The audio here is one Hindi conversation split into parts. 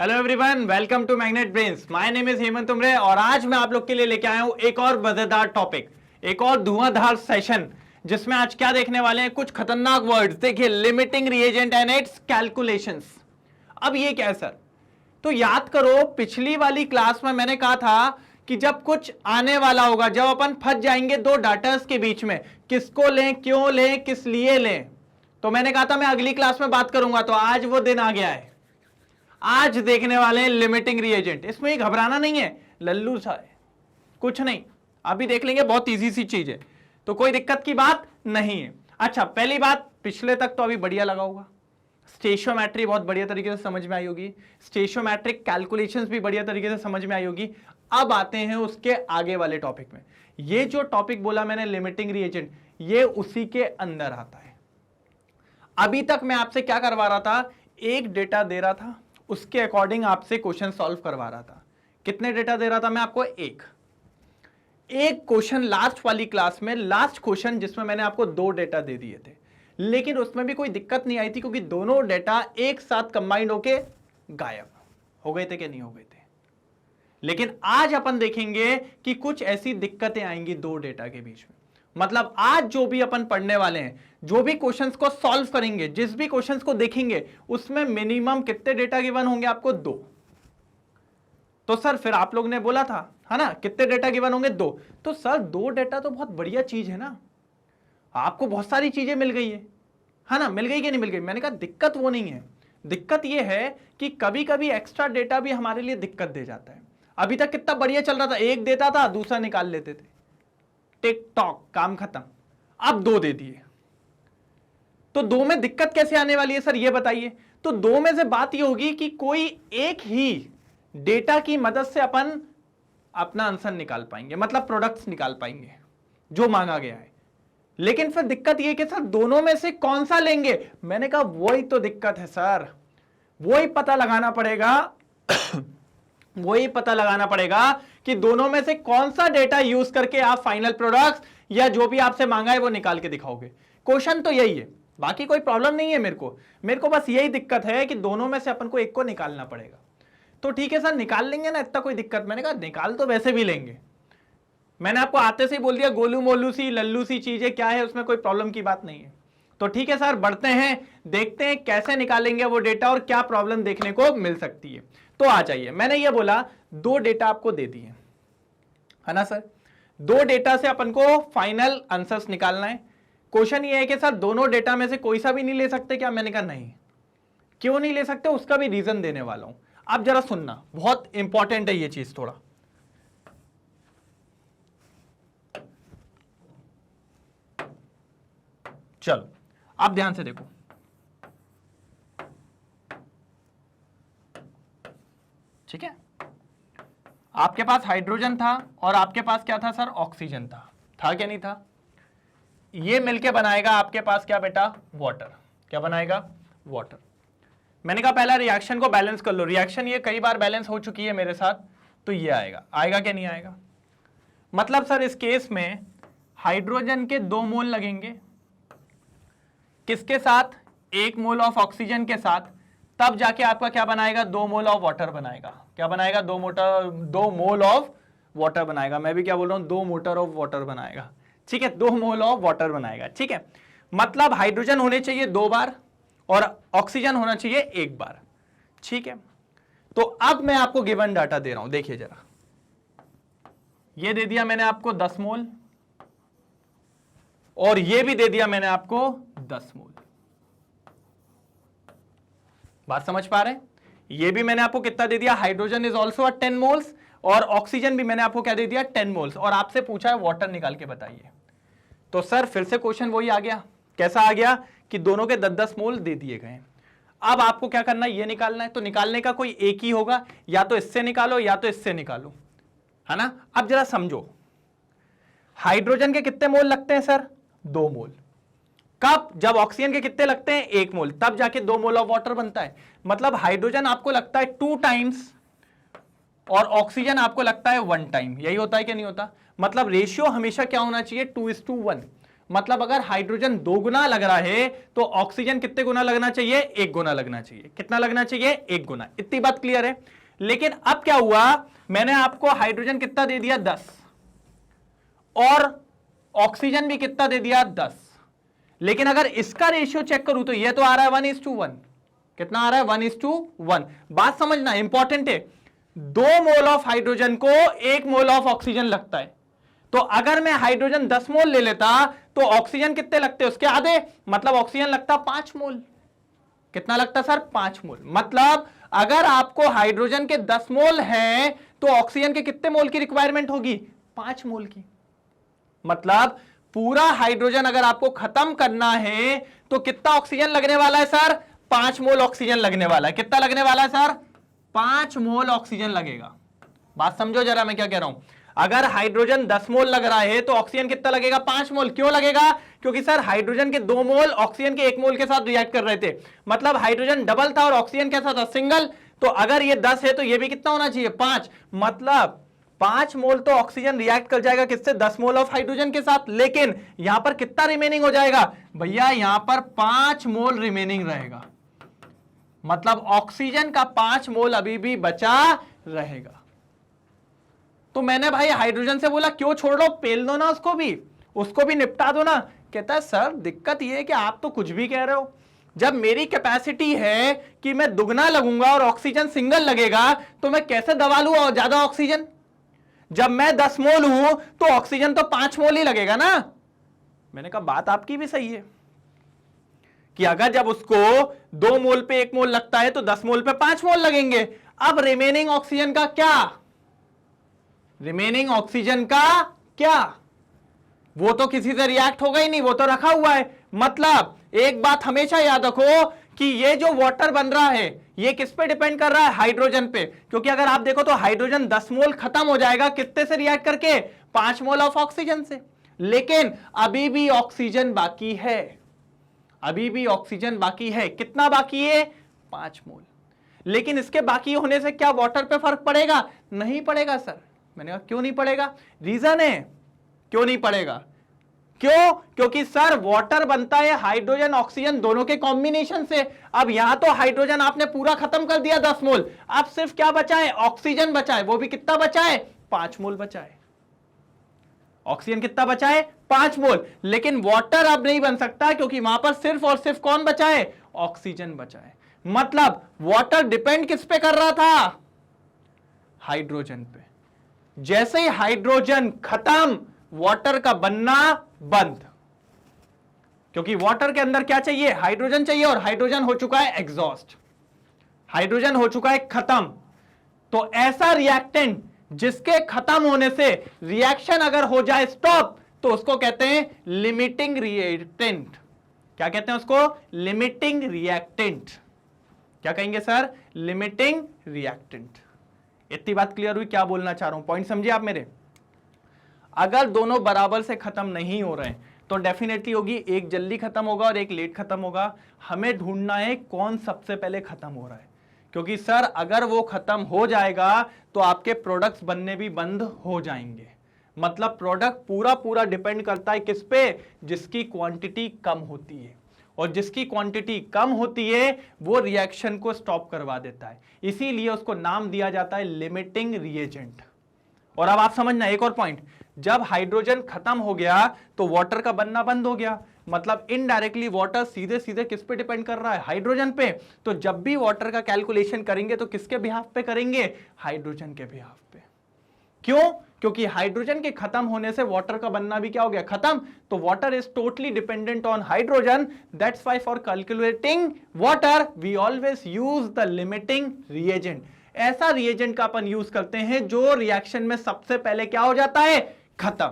Hello everyone, welcome to Magnet Brains. My name is Hemant Tumre और आज मैं आप लोग के लिए लेके आया हूं एक और मजेदार टॉपिक, एक और धुआंधार सेशन, जिसमें आज क्या देखने वाले हैं, कुछ खतरनाक वर्ड्स। देखिए, limiting reagent and it's calculations. अब ये क्या है सर? तो याद करो, पिछली वाली क्लास में मैंने कहा था कि जब कुछ आने वाला होगा, जब अपन फंस जाएंगे दो डाटास के बीच में, किसको लें, क्यों लें, किस लिए लें, तो मैंने कहा था मैं अगली क्लास में बात करूंगा। तो आज वो दिन आ गया है। आज देखने वाले हैं लिमिटिंग रिएजेंट। इसमें घबराना नहीं है, लल्लू सा है, कुछ नहीं, अभी देख लेंगे, बहुत इजी सी चीज है, तो कोई दिक्कत की बात नहीं है। अच्छा, पहली बात, पिछले तक तो अभी बढ़िया लगा होगा, स्टेशियोमेट्री बहुत बढ़िया तरीके से समझ में आई होगी, स्टेशियोमेट्रिक कैलकुलेशंस भी बढ़िया तरीके से समझ में आई होगी। अब आते हैं उसके आगे वाले टॉपिक में। ये जो टॉपिक बोला मैंने लिमिटिंग रिएजेंट, ये उसी के अंदर आता है। अभी तक मैं आपसे क्या करवा रहा था, एक डेटा दे रहा था, उसके अकॉर्डिंग आपसे क्वेश्चन सॉल्व करवा रहा था। कितने डेटा दे रहा था मैं आपको? एक क्वेश्चन लास्ट वाली क्लास में, लास्ट क्वेश्चन जिसमें मैंने आपको 2 डेटा दे दिए थे, लेकिन उसमें भी कोई दिक्कत नहीं आई थी, क्योंकि दोनों डेटा एक साथ कंबाइंड होके गायब हो गए थे कि नहीं हो गए थे। लेकिन आज अपन देखेंगे कि कुछ ऐसी दिक्कतें आएंगी 2 डेटा के बीच में। मतलब आज जो भी अपन पढ़ने वाले हैं, जो भी क्वेश्चंस को सॉल्व करेंगे, जिस भी क्वेश्चंस को देखेंगे, उसमें मिनिमम कितने डेटा गिवन होंगे आपको? 2। तो सर फिर आप लोग ने बोला था, है ना, कितने डेटा गिवन होंगे? 2। तो सर 2 डेटा तो बहुत बढ़िया चीज है ना, आपको बहुत सारी चीजें मिल गई है ना, मिल गई कि नहीं मिल गई? मैंने कहा दिक्कत वो नहीं है, दिक्कत ये है कि कभी कभी एक्स्ट्रा डेटा भी हमारे लिए दिक्कत दे जाता है। अभी तक कितना बढ़िया चल रहा था, एक देता था, दूसरा निकाल लेते थे, टिक टॉक, काम खत्म। अब 2 दे दिए, तो 2 में दिक्कत कैसे आने वाली है सर, ये बताइए। तो 2 में से बात ये होगी कि कोई एक ही डेटा की मदद से अपन अपना आंसर निकाल पाएंगे, मतलब प्रोडक्ट्स निकाल पाएंगे जो मांगा गया है। लेकिन फिर दिक्कत ये कि सर दोनों में से कौन सा लेंगे? मैंने कहा वही तो दिक्कत है सर, वही पता लगाना पड़ेगा वही पता लगाना पड़ेगा कि दोनों में से कौन सा डेटा यूज करके आप फाइनल प्रोडक्ट्स या जो भी आपसे मांगा है वो निकाल के दिखाओगे। क्वेश्चन तो यही है, बाकी कोई प्रॉब्लम नहीं है। मेरे को बस यही दिक्कत है कि दोनों में से अपन को एक को निकालना पड़ेगा। तो ठीक है सर, निकाल लेंगे ना, इतना कोई दिक्कत। मैंने कहा निकाल तो वैसे भी लेंगे, मैंने आपको आते से ही बोल दिया, गोलू मोलू सी लल्लू सी चीजें क्या है, उसमें कोई प्रॉब्लम की बात नहीं है। तो ठीक है सर, बढ़ते हैं, देखते हैं कैसे निकालेंगे वो डेटा और क्या प्रॉब्लम देखने को मिल सकती है। तो आ जाइए, मैंने ये बोला 2 डेटा आपको दे दिए, है ना सर। 2 डेटा से अपन को फाइनल आंसर्स निकालना है। क्वेश्चन ये है कि सर दोनों डेटा में से कोई सा भी नहीं ले सकते क्या? मैंने कहा नहीं। क्यों नहीं ले सकते, उसका भी रीजन देने वाला हूं। आप जरा सुनना, बहुत इंपॉर्टेंट है ये चीज थोड़ा। चलो आप ध्यान से देखो, ठीक है। आपके पास हाइड्रोजन था और आपके पास क्या था सर? ऑक्सीजन था क्या नहीं था? ये मिलके बनाएगा आपके पास क्या बेटा? वाटर। क्या बनाएगा? वाटर। मैंने कहा पहला रिएक्शन को बैलेंस कर लो। रिएक्शन ये कई बार बैलेंस हो चुकी है मेरे साथ, तो ये आएगा क्या नहीं आएगा? मतलब सर इस केस में हाइड्रोजन के 2 मोल लगेंगे, किसके साथ? 1 मोल ऑफ ऑक्सीजन के साथ, तब जाके आपका क्या बनाएगा? 2 मोल ऑफ वाटर बनाएगा। क्या बनाएगा? 2 मोल ऑफ वाटर बनाएगा। मैं भी क्या बोल रहा हूं? 2 मोटर ऑफ वाटर बनाएगा, ठीक है, 2 मोल ऑफ वाटर बनाएगा, ठीक है। मतलब हाइड्रोजन होने चाहिए 2 बार और ऑक्सीजन होना चाहिए 1 बार, ठीक है। तो अब मैं आपको गिवन डाटा दे रहा हूं, देखिए जरा, ये दे दिया मैंने आपको 10 मोल और ये भी दे दिया मैंने आपको 10 मोल। बात समझ पा रहे हैं? ये भी मैंने आपको कितना दे दिया? हाइड्रोजन इज ऑल्सो 10 मोल्स और ऑक्सीजन भी मैंने आपको क्या दे दिया? 10 मोल्स। और आपसे पूछा है वाटर निकाल के बताइए। तो सर फिर से क्वेश्चन वही आ गया। कैसा आ गया? कि दोनों के 10-10 मोल दे दिए गए। अब आपको क्या करना है? ये निकालना है। तो निकालने का कोई एक ही होगा, या तो इससे निकालो या तो इससे निकालो, है ना। अब जरा समझो, हाइड्रोजन के कितने मोल लगते हैं सर? 2 मोल। कब? जब ऑक्सीजन के कितने लगते हैं? 1 मोल, तब जाके 2 मोल ऑफ वाटर बनता है। मतलब हाइड्रोजन आपको लगता है 2 टाइम्स और ऑक्सीजन आपको लगता है 1 टाइम। यही होता है कि नहीं होता? मतलब रेशियो हमेशा क्या होना चाहिए? 2:1। मतलब अगर हाइड्रोजन 2 गुना लग रहा है तो ऑक्सीजन कितने गुना लगना चाहिए? 1 गुना लगना चाहिए। कितना लगना चाहिए? 1 गुना। इतनी बात क्लियर है। लेकिन अब क्या हुआ, मैंने आपको हाइड्रोजन कितना दे दिया? 10, और ऑक्सीजन भी कितना दे दिया? 10। लेकिन अगर इसका रेशियो चेक करूं तो ये तो आ रहा है 1:1। कितना आ रहा है? 1:1। बात समझना, इंपॉर्टेंट है। 2 मोल ऑफ हाइड्रोजन को 1 मोल ऑफ ऑक्सीजन लगता है। तो अगर मैं हाइड्रोजन 10 मोल ले लेता तो ऑक्सीजन कितने लगते? उसके आधे, मतलब ऑक्सीजन लगता 5 मोल। कितना लगता सर? 5 मोल। मतलब अगर आपको हाइड्रोजन के 10 मोल हैं तो ऑक्सीजन के कितने मोल की रिक्वायरमेंट होगी? 5 मोल की। मतलब पूरा हाइड्रोजन अगर आपको खत्म करना है तो कितना ऑक्सीजन लगने वाला है सर? 5 मोल ऑक्सीजन लगने वाला है। कितना लगने वाला है सर? 5 मोल ऑक्सीजन लगेगा। बात समझो जरा मैं क्या कह रहा हूं। अगर हाइड्रोजन 10 मोल लग रहा है तो ऑक्सीजन कितना लगेगा? 5 मोल। क्यों लगेगा? क्योंकि सर हाइड्रोजन के 2 मोल ऑक्सीजन के 1 मोल के साथ रिएक्ट कर रहे थे। मतलब हाइड्रोजन डबल था और ऑक्सीजन कैसा था? सिंगल। तो अगर ये 10 है तो ये भी कितना होना चाहिए? 5। मतलब 5 मोल तो ऑक्सीजन रिएक्ट कर जाएगा किससे? 10 मोल ऑफ हाइड्रोजन के साथ। लेकिन यहां पर कितना रिमेनिंग हो जाएगा भैया? यहां पर 5 मोल रिमेनिंग रहेगा। मतलब ऑक्सीजन का 5 मोल अभी भी बचा रहेगा। तो मैंने भाई हाइड्रोजन से बोला क्यों छोड़ लो, पेल दो ना उसको भी निपटा दो ना। कहता है सर दिक्कत यह है कि आप तो कुछ भी कह रहे हो। जब मेरी कैपेसिटी है कि मैं दुगना लगूंगा और ऑक्सीजन सिंगल लगेगा तो मैं कैसे दबा लूं और ज्यादा ऑक्सीजन? जब मैं 10 मोल हूं तो ऑक्सीजन तो 5 मोल ही लगेगा ना। मैंने कहा बात आपकी भी सही है कि अगर जब उसको 2 मोल पे 1 मोल लगता है तो 10 मोल पे 5 मोल लगेंगे। अब रिमेनिंग ऑक्सीजन का क्या? रिमेनिंग ऑक्सीजन का क्या? वो तो किसी से रिएक्ट होगा ही नहीं, वो तो रखा हुआ है। मतलब एक बात हमेशा याद रखो कि ये जो वाटर बन रहा है ये किस पे डिपेंड कर रहा है? हाइड्रोजन पे। क्योंकि अगर आप देखो तो हाइड्रोजन 10 मोल खत्म हो जाएगा कितने से रिएक्ट करके? 5 मोल ऑफ ऑक्सीजन से। लेकिन अभी भी ऑक्सीजन बाकी है, अभी भी ऑक्सीजन बाकी है। कितना बाकी है? 5 मोल। लेकिन इसके बाकी होने से क्या वाटर पे फर्क पड़ेगा? नहीं पड़ेगा सर। मैंने कहा क्यों नहीं पड़ेगा? रीजन है क्यों नहीं पड़ेगा। क्यों? क्योंकि सर वाटर बनता है हाइड्रोजन ऑक्सीजन दोनों के कॉम्बिनेशन से। अब यहां तो हाइड्रोजन आपने पूरा खत्म कर दिया 10 मोल, अब सिर्फ क्या बचा है? ऑक्सीजन बचा है। वो भी कितना बचा है? 5 मोल बचा है। ऑक्सीजन कितना बचा है? 5 मोल। लेकिन वाटर अब नहीं बन सकता क्योंकि वहां पर सिर्फ और सिर्फ कौन बचा है? ऑक्सीजन बचा है। मतलब वाटर डिपेंड किस पे कर रहा था? हाइड्रोजन पे। जैसे ही हाइड्रोजन खत्म वाटर का बनना बंद। क्योंकि वाटर के अंदर क्या चाहिए? हाइड्रोजन चाहिए, और हाइड्रोजन हो चुका है एग्जॉस्ट, हाइड्रोजन हो चुका है खत्म। तो ऐसा रिएक्टेंट जिसके खत्म होने से रिएक्शन अगर हो जाए स्टॉप तो उसको कहते हैं लिमिटिंग रिएक्टेंट। क्या कहते हैं उसको? Limiting reactant. क्या कहेंगे सर? Limiting reactant. इतनी बात क्लियर हुई? क्या बोलना चाह रहा हूं, पॉइंट समझिए आप मेरे। अगर दोनों बराबर से खत्म नहीं हो रहे हैं तो डेफिनेटली होगी एक जल्दी खत्म होगा और एक लेट खत्म होगा। हमें ढूंढना है कौन सबसे पहले खत्म हो रहा है, क्योंकि सर अगर वो खत्म हो जाएगा तो आपके प्रोडक्ट्स बनने भी बंद हो जाएंगे। मतलब प्रोडक्ट पूरा डिपेंड करता है किस पे? जिसकी क्वांटिटी कम होती है, और जिसकी क्वांटिटी कम होती है वो रिएक्शन को स्टॉप करवा देता है। इसीलिए उसको नाम दिया जाता है लिमिटिंग रिएजेंट। और अब आप समझना एक और पॉइंट, जब हाइड्रोजन खत्म हो गया तो वाटर का बनना बंद हो गया। मतलब इनडायरेक्टली वाटर सीधे सीधे किस पे डिपेंड कर रहा है? हाइड्रोजन पे। तो जब भी वाटर का कैलकुलेशन करेंगे तो किसके बिहाफ पे करेंगे? हाइड्रोजन के बिहाफ पे। क्यों? क्योंकि हाइड्रोजन के खत्म होने से वाटर का बनना भी क्या हो गया? खत्म। तो water is totally dependent on hydrogen. That's why for calculating water we always use the limiting reagent. ऐसा रिएजेंट का अपन यूज करते हैं जो रिएक्शन में सबसे पहले क्या हो जाता है? खत्म।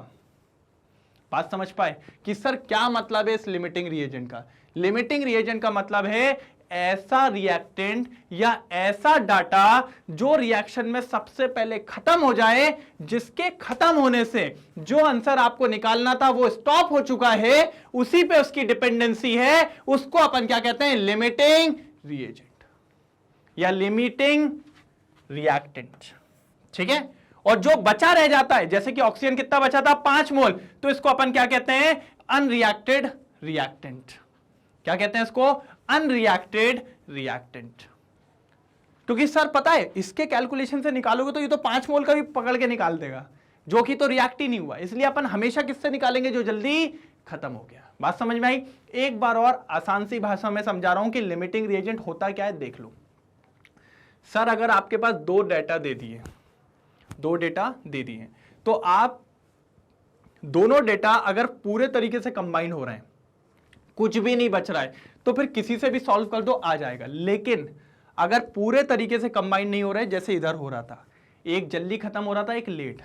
बात समझ पाए कि सर क्या मतलब है इस लिमिटिंग रिएजेंट का? लिमिटिंग रिएजेंट का मतलब है ऐसा रिएक्टेंट या ऐसा डाटा जो रिएक्शन में सबसे पहले खत्म हो जाए, जिसके खत्म होने से जो आंसर आपको निकालना था वो स्टॉप हो चुका है, उसी पे उसकी डिपेंडेंसी है, उसको अपन क्या कहते हैं? लिमिटिंग रिएजेंट या लिमिटिंग रिएक्टेंट। ठीक है। और जो बचा रह जाता है, जैसे कि ऑक्सीजन कितना बचा था 5 मोल, तो इसको अपन क्या कहते हैं, अनरिएक्टेड रिएक्टेंट। क्या कहते हैं इसको, अनरिएक्टेड रिएक्टेंट। क्योंकि सर पता है इसके कैलकुलेशन से निकालोगे तो ये तो 5 मोल का भी पकड़ के निकाल देगा, जो कि तो रिएक्ट ही नहीं हुआ। इसलिए अपन हमेशा किससे निकालेंगे, जो जल्दी खत्म हो गया। बात समझ में आई? एक बार और आसान सी भाषा में समझा रहा हूं कि लिमिटिंग रिएजेंट होता क्या है, देख लो। सर अगर आपके पास दो डेटा दे दिए, तो आप दोनों डेटा अगर पूरे तरीके से कंबाइन हो रहे हैं, कुछ भी नहीं बच रहा है, तो फिर किसी से भी सॉल्व कर दो, आ जाएगा। लेकिन अगर पूरे तरीके से कंबाइन नहीं हो रहा है, जैसे इधर हो रहा था, एक जल्दी खत्म हो रहा था, एक लेट,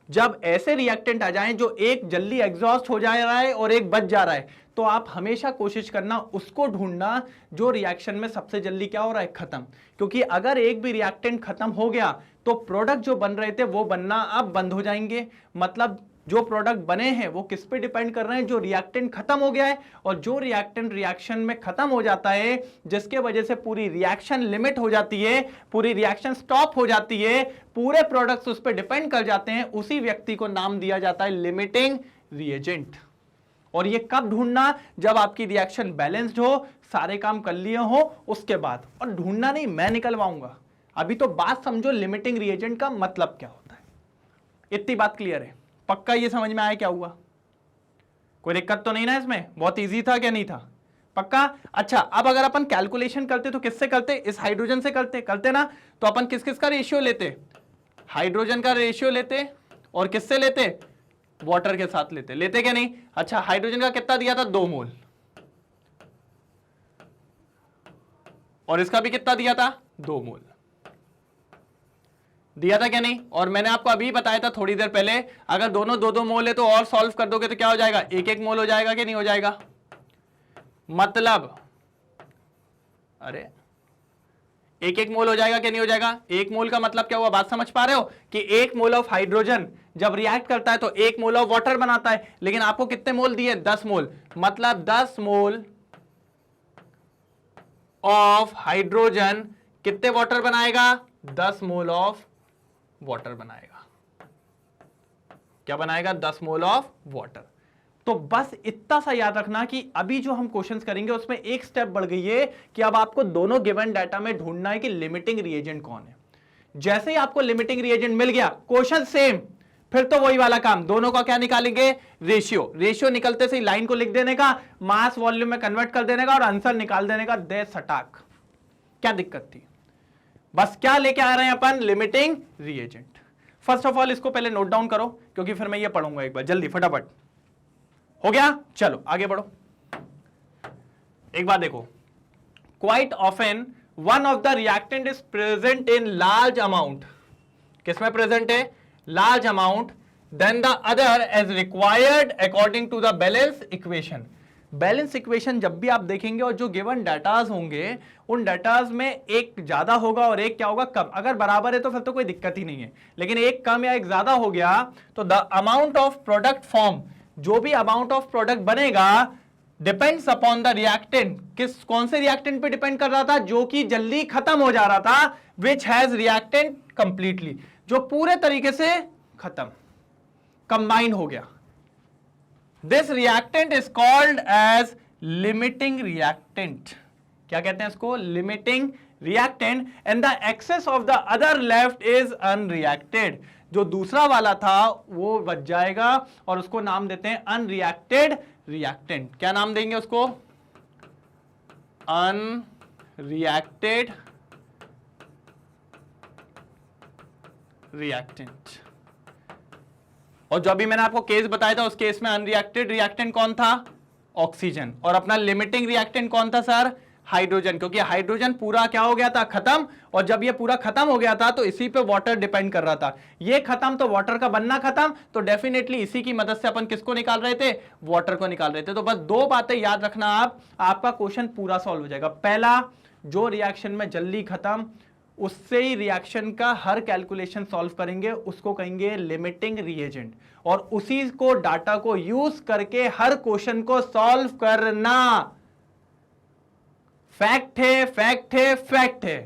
जब ऐसे रिएक्टेंट आ जाएं जो एक जल्दी एग्जॉस्ट हो जा रहा है और एक बच जा रहा है, तो आप हमेशा कोशिश करना उसको ढूंढना जो रिएक्शन में सबसे जल्दी क्या हो रहा है, खत्म। क्योंकि अगर एक भी रिएक्टेंट खत्म हो गया तो प्रोडक्ट जो बन रहे थे वो बनना अब बंद हो जाएंगे। मतलब जो प्रोडक्ट बने हैं वो किस पे डिपेंड कर रहे हैं, जो रिएक्टेंट खत्म हो गया है। और जो रिएक्टेंट रिएक्शन में खत्म हो जाता है, जिसके वजह से पूरी रिएक्शन लिमिट हो जाती है, पूरी रिएक्शन स्टॉप हो जाती है, पूरे प्रोडक्ट्स उस पर डिपेंड कर जाते हैं, उसी व्यक्ति को नाम दिया जाता है लिमिटिंग रिएजेंट। और ये कब ढूंढना, जब आपकी रिएक्शन बैलेंस्ड हो, सारे काम कर लिए हो उसके बाद। और ढूंढना नहीं, मैं निकलवाऊंगा। अभी तो बात समझो लिमिटिंग रिएजेंट का मतलब क्या होता है। इतनी बात क्लियर है? पक्का ये समझ में आया क्या हुआ? कोई दिक्कत तो नहीं ना इसमें? बहुत इजी था क्या नहीं था? पक्का? अच्छा, अब अगर अपन कैलकुलेशन करते तो किससे करते? इस हाइड्रोजन से करते ना। तो अपन किस किस का रेशियो लेते? हाइड्रोजन का रेशियो लेते, और किससे लेते? वाटर के साथ लेते क्या नहीं? अच्छा, हाइड्रोजन का कितना दिया था? 2 मोल। और इसका भी कितना दिया था? 2 मोल दिया था क्या नहीं? और मैंने आपको अभी बताया था थोड़ी देर पहले, अगर दोनों 2-2 मोल है तो और सॉल्व कर दोगे तो क्या हो जाएगा? 1-1 मोल हो जाएगा कि नहीं हो जाएगा? मतलब अरे 1-1 मोल हो जाएगा कि नहीं हो जाएगा? 1 मोल का मतलब क्या हुआ? बात समझ पा रहे हो कि 1 मोल ऑफ हाइड्रोजन जब रिएक्ट करता है तो 1 मोल ऑफ वाटर बनाता है। लेकिन आपको कितने मोल दिए? 10 मोल। मतलब 10 मोल ऑफ हाइड्रोजन कितने वाटर बनाएगा? 10 मोल ऑफ वाटर बनाएगा। क्या बनाएगा? 10 मोल ऑफ वाटर। तो बस इतना सा याद रखना कि अभी जो हम क्वेश्चंस करेंगे उसमें एक स्टेप बढ़ गई है कि अब आपको दोनों गिवन डाटा में ढूंढना है कि लिमिटिंग रिएजेंट कौन है। जैसे ही आपको लिमिटिंग रिएजेंट मिल गया, क्वेश्चन सेम, फिर तो वही वाला काम, दोनों का क्या निकालेंगे? रेशियो निकलते से लाइन को लिख देने का, मास वॉल्यूम में कन्वर्ट कर देने का और आंसर निकाल देने का, दे सटाक। क्या दिक्कत थी? बस क्या लेके आ रहे हैं अपन? Limiting reagent. First of all इसको पहले नोट डाउन करो, क्योंकि फिर मैं ये पढ़ूंगा एक बार जल्दी फटाफट। हो गया? चलो आगे बढ़ो। एक बात देखो, quite often one of the reactant is present in large amount. किसमें प्रेजेंट है? Large amount. Then the other as required according to the balance equation. Balance equation जब भी आप देखेंगे और जो गिवन डाटाज होंगे, उन डाटाज में एक ज्यादा होगा और एक क्या होगा? कम। अगर बराबर है तो फिर तो कोई दिक्कत ही नहीं है, लेकिन एक कम या एक ज्यादा हो गया तो the amount of product form, जो भी अमाउंट ऑफ प्रोडक्ट बनेगा, डिपेंड्स अपॉन द रिएक्टेंट। कौन से रिएक्टेंट पे डिपेंड कर रहा था? जो कि जल्दी खत्म हो जा रहा था, विच हैज रिएक्टेंट कंप्लीटली, जो पूरे तरीके से खत्म, कंबाइन हो गया। This reactant is called as limiting reactant. क्या कहते हैं इसको? Limiting reactant. And the excess of the other left is unreacted. जो दूसरा वाला था वो बच जाएगा और उसको नाम देते हैं unreacted reactant. क्या नाम देंगे उसको? Unreacted reactant. और जो अभी मैंने आपको केस बताया था, उस केस में अनरिएक्टेड रिएक्टेंट कौन था? ऑक्सीजन। और अपना लिमिटिंग रिएक्टेंट कौन था सर? हाइड्रोजन। क्योंकि हाइड्रोजन पूरा क्या हो गया था? खत्म। और जब ये पूरा खत्म हो गया था तो इसी पे वाटर डिपेंड कर रहा था। ये खत्म तो वाटर का बनना खत्म, तो डेफिनेटली इसी की मदद से अपन किसको निकाल रहे थे? वाटर को निकाल रहे थे। तो बस 2 बातें याद रखना आप, आपका क्वेश्चन पूरा सॉल्व हो जाएगा। पहला, जो रिएक्शन में जल्दी खत्म, उससे ही रिएक्शन का हर कैलकुलेशन सॉल्व करेंगे, उसको कहेंगे लिमिटिंग रिएजेंट। और उसी को डाटा को यूज करके हर क्वेश्चन को सॉल्व करना। फैक्ट है, फैक्ट है, फैक्ट है।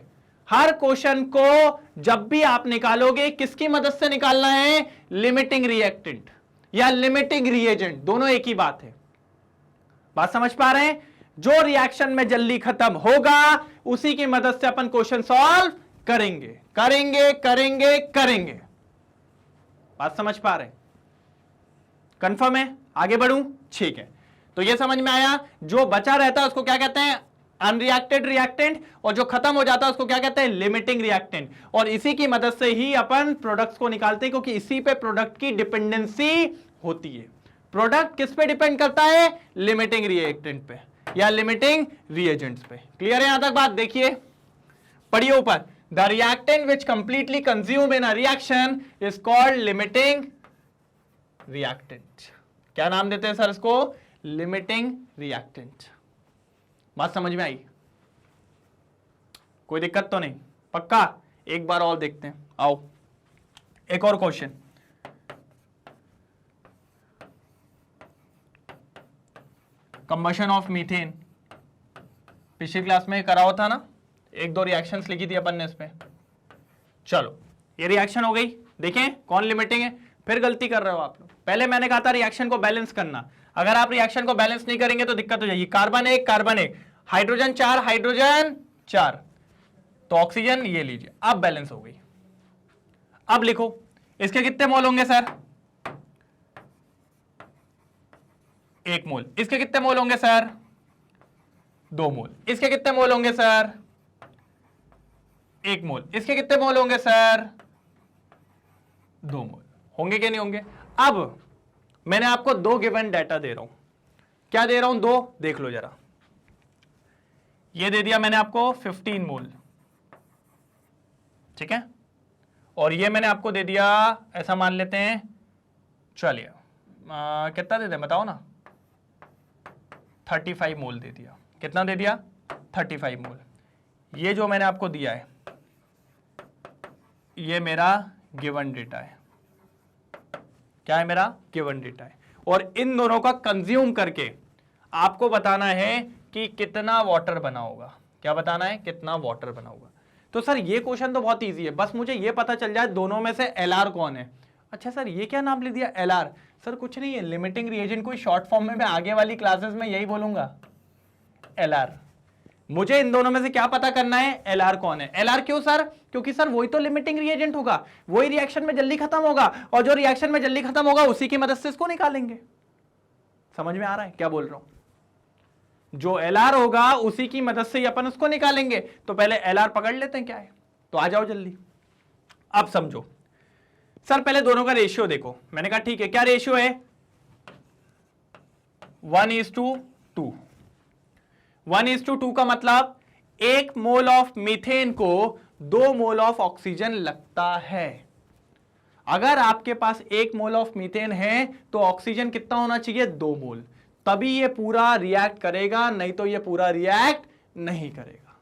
हर क्वेश्चन को जब भी आप निकालोगे किसकी मदद से निकालना है, लिमिटिंग रिएक्टेंट या लिमिटिंग रिएजेंट, दोनों एक ही बात है। बात समझ पा रहे हैं? जो रिएक्शन में जल्दी खत्म होगा उसी की मदद से अपन क्वेश्चन सॉल्व करेंगे करेंगे करेंगे करेंगे। बात समझ पा रहे हैं? कंफर्म है? आगे बढ़ूं? ठीक है, तो ये समझ में आया। जो बचा रहता है उसको क्या कहते हैं, अनरिएक्टेड रिएक्टेंट, और जो खत्म हो जाता है उसको क्या कहते हैं, लिमिटिंग रिएक्टेंट। और इसी की मदद से ही अपन प्रोडक्ट्स को निकालते हैं, क्योंकि इसी पे प्रोडक्ट की डिपेंडेंसी होती है। प्रोडक्ट किस पे डिपेंड करता है, लिमिटिंग रिएक्टेंट पे या लिमिटिंग रिएजेंट्स पे। क्लियर है यहां तक बात? देखिए पढ़िए ऊपर, the reactant which completely consume in a reaction is called limiting reactant. क्या नाम देते हैं सर इसको, लिमिटिंग रिएक्टेंट। बात समझ में आई? कोई दिक्कत तो नहीं? पक्का? एक बार और देखते हैं, आओ एक और क्वेश्चन। कंबशन ऑफ मीथेन, पिछली क्लास में करा हुआ था ना, एक दो रिएक्शंस लिखी थी अपन ने इस पे। चलो ये रिएक्शन हो गई, देखें कौन लिमिटिंग है। फिर गलती कर रहे हो आप लोग, पहले मैंने कहा था रिएक्शन को बैलेंस करना। अगर आप रिएक्शन को बैलेंस नहीं करेंगे तो दिक्कत हो जाएगी। कार्बन एक, हाइड्रोजन 4, हाइड्रोजन 4, तो ऑक्सीजन ये लीजिए, अब बैलेंस हो गई। अब लिखो इसके कितने मोल होंगे सर, 1 मोल। इसके कितने मोल होंगे सर, 2 मोल। इसके कितने मोल होंगे सर, 1 मोल। इसके कितने मोल होंगे सर, 2 मोल। होंगे क्या नहीं होंगे? अब मैंने आपको 2 गिवन डाटा दे रहा हूं। क्या दे रहा हूं, 2, देख लो जरा। ये दे दिया मैंने आपको 15 मोल, ठीक है, और ये मैंने आपको दे दिया, ऐसा मान लेते हैं, चलिए कितना दे दें बताओ ना, 35 मोल दे दिया। कितना दे दिया, 35 मोल। ये जो मैंने आपको दिया है ये मेरा गिवन डेटा है। क्या है, मेरा गिवन डेटा है। और इन दोनों का कंज्यूम करके आपको बताना है कि कितना वाटर बना होगा। क्या बताना है, कितना वाटर बना होगा। तो सर ये क्वेश्चन तो बहुत इजी है, बस मुझे ये पता चल जाए दोनों में से एलआर कौन है। अच्छा सर ये क्या नाम ले दिया एलआर, सर कुछ नहीं है, लिमिटिंग रिएजेंट। कोई शॉर्ट फॉर्म में मैं आगे वाली क्लासेस में यही बोलूंगा, एलआर। मुझे इन दोनों में से क्या पता करना है, एलआर कौन है। एलआर क्यों सर, क्योंकि सर वही तो लिमिटिंग रिएजेंट होगा, वही रिएक्शन में जल्दी खत्म होगा, और जो रिएक्शन में जल्दी खत्म होगा उसी की मदद से इसको निकालेंगे। समझ में आ रहा है क्या बोल रहा हूं? जो एलआर होगा उसी की मदद से ही अपन उसको निकालेंगे। तो पहले एलआर पकड़ लेते हैं क्या है, तो आ जाओ जल्दी। अब समझो सर, पहले दोनों का रेशियो देखो। मैंने कहा ठीक है, क्या रेशियो है, 1:2। 1:2 का मतलब 1 मोल ऑफ मीथेन को 2 मोल ऑफ ऑक्सीजन लगता है। अगर आपके पास 1 मोल ऑफ मीथेन है तो ऑक्सीजन कितना होना चाहिए, 2 मोल, तभी ये पूरा रिएक्ट करेगा, नहीं तो ये पूरा रिएक्ट नहीं करेगा।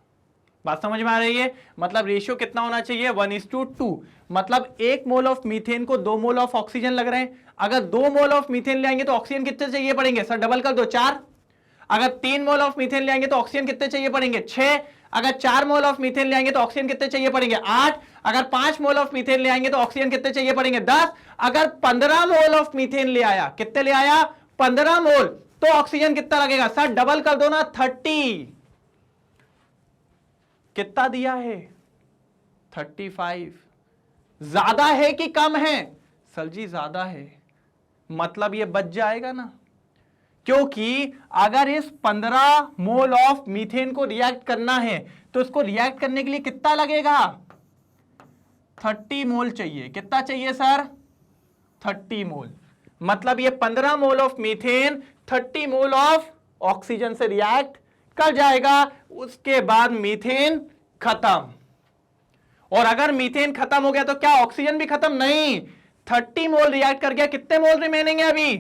बात समझ में आ रही है? मतलब रेशियो कितना होना चाहिए, 1:2। मतलब 1 मोल ऑफ मीथेन को 2 मोल ऑफ ऑक्सीजन लग रहे हैं। अगर 2 मोल ऑफ मीथेन ले आएंगे तो ऑक्सीजन कितने चाहिए पड़ेंगे सर, डबल कर दो, 4। अगर 3 मोल ऑफ मीथेन ले आएंगे तो ऑक्सीजन कितने चाहिए पड़ेंगे, 6। अगर 4 मोल ऑफ मीथेन ले आएंगे तो ऑक्सीजन कितने चाहिए पड़ेंगे, 8। अगर 5 मोल ऑफ मीथेन ले आएंगे तो ऑक्सीजन कितने चाहिए पड़ेंगे, 10। अगर 15 मोल ऑफ मीथेन ले आया, कितने ले आया, 15 मोल, तो ऑक्सीजन कितना लगेगा सर, डबल कर दो ना, 30। कितना दिया है, 35। ज्यादा है कि कम है, सर जी ज्यादा है, मतलब ये बच जाएगा ना, क्योंकि अगर इस 15 मोल ऑफ मीथेन को रिएक्ट करना है तो इसको रिएक्ट करने के लिए कितना लगेगा, 30 मोल चाहिए। कितना चाहिए सर, 30 मोल। मतलब ये 15 mole of methane 30 mole of oxygen से रिएक्ट कर जाएगा, उसके बाद मीथेन खत्म। और अगर मीथेन खत्म हो गया तो क्या ऑक्सीजन भी खत्म, नहीं, 30 मोल रिएक्ट कर गया, कितने मोल रिमेनिंग है अभी,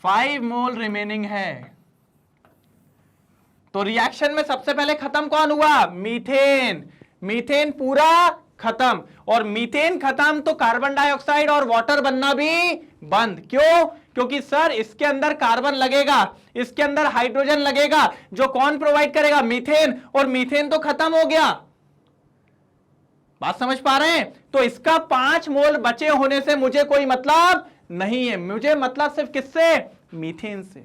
5 मोल रिमेनिंग है। तो रिएक्शन में सबसे पहले खत्म कौन हुआ, मीथेन। मीथेन पूरा खत्म, और मीथेन खत्म तो कार्बन डाइऑक्साइड और वाटर बनना भी बंद। क्यों? क्योंकि सर इसके अंदर कार्बन लगेगा, इसके अंदर हाइड्रोजन लगेगा, जो कौन प्रोवाइड करेगा? मीथेन, और मीथेन तो खत्म हो गया। बात समझ पा रहे हैं? तो इसका 5 मोल बचे होने से मुझे कोई मतलब नहीं है, मुझे मतलब सिर्फ किससे? मीथेन से।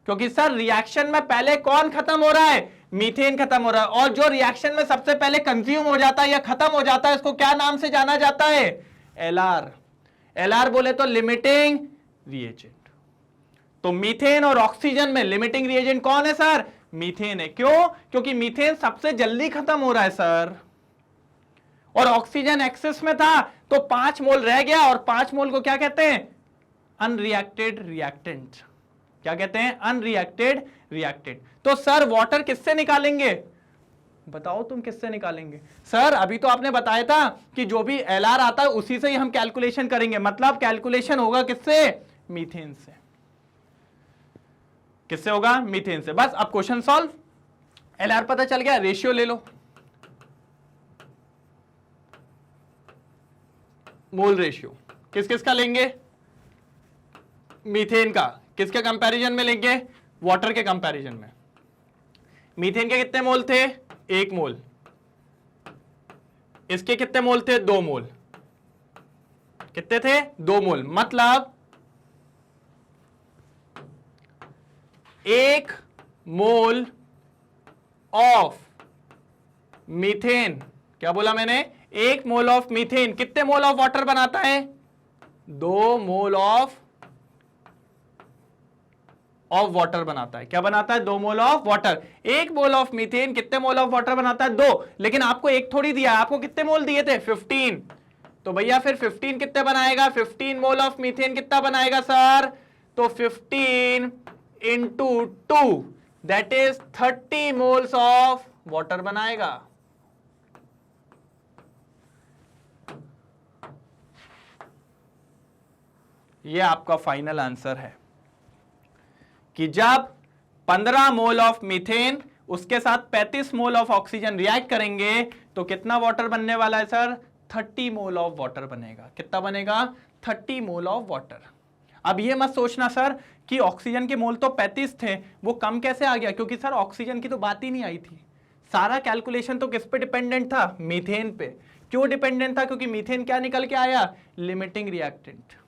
क्योंकि सर रिएक्शन में पहले कौन खत्म हो रहा है? मीथेन खत्म हो रहा है, और जो रिएक्शन में सबसे पहले कंज्यूम हो जाता है या खत्म हो जाता है उसको क्या नाम से जाना जाता है? एलआर। एलआर बोले तो लिमिटिंग रिएजेंट। तो मीथेन और ऑक्सीजन में लिमिटिंग रिएजेंट कौन है सर? मीथेन है। क्यों? क्योंकि मीथेन सबसे जल्दी खत्म हो रहा है सर, और ऑक्सीजन एक्सेस में था तो 5 मोल रह गया, और 5 मोल को क्या कहते हैं? Unreacted reactant. क्या कहते हैं? Unreacted reactant. तो सर वाटर किससे निकालेंगे? बताओ तुम किससे निकालेंगे? सर अभी तो आपने बताया था कि जो भी एलआर आता है उसी से ही हम कैलकुलेशन करेंगे, मतलब कैलकुलेशन होगा किससे? मीथेन से। किससे होगा? मीथेन से। बस अब क्वेश्चन सॉल्व। एलआर पता चल गया, रेशियो ले लो, मोल रेशियो किस किस का लेंगे? मीथेन का। किसके कंपैरिजन में लेंगे? वाटर के कंपैरिजन में। मीथेन के कितने मोल थे? 1 मोल। इसके कितने मोल थे? 2 मोल। कितने थे? 2 मोल। मतलब 1 मोल ऑफ मीथेन, क्या बोला मैंने? 1 मोल ऑफ मीथेन कितने मोल ऑफ वाटर बनाता है? 2 मोल ऑफ वाटर बनाता है। क्या बनाता है? 2 mole of water. 1 mole of methane कितने मोल ऑफ वाटर बनाता है? 2। लेकिन आपको एक थोड़ी दिया, आपको कितने मोल दिए थे? 15। तो भैया फिर 15 कितने बनाएगा? 15 मोल ऑफ मीथेन कितना बनाएगा सर? तो 15 into 2 that is 30 moles of water बनाएगा। यह आपका फाइनल आंसर है कि जब 15 मोल ऑफ मीथेन उसके साथ 35 मोल ऑफ ऑक्सीजन रिएक्ट करेंगे तो कितना वाटर बनने वाला है सर? 30 मोल ऑफ वाटर बनेगा। कितना बनेगा? 30 मोल ऑफ वाटर। अब ये मत सोचना सर कि ऑक्सीजन के मोल तो 35 थे, वो कम कैसे आ गया? क्योंकि सर ऑक्सीजन की तो बात ही नहीं आई थी। सारा कैलकुलेशन तो किस पे डिपेंडेंट था? मीथेन पे। क्यों डिपेंडेंट था? क्योंकि मीथेन क्या निकल के आया? Limiting reactant.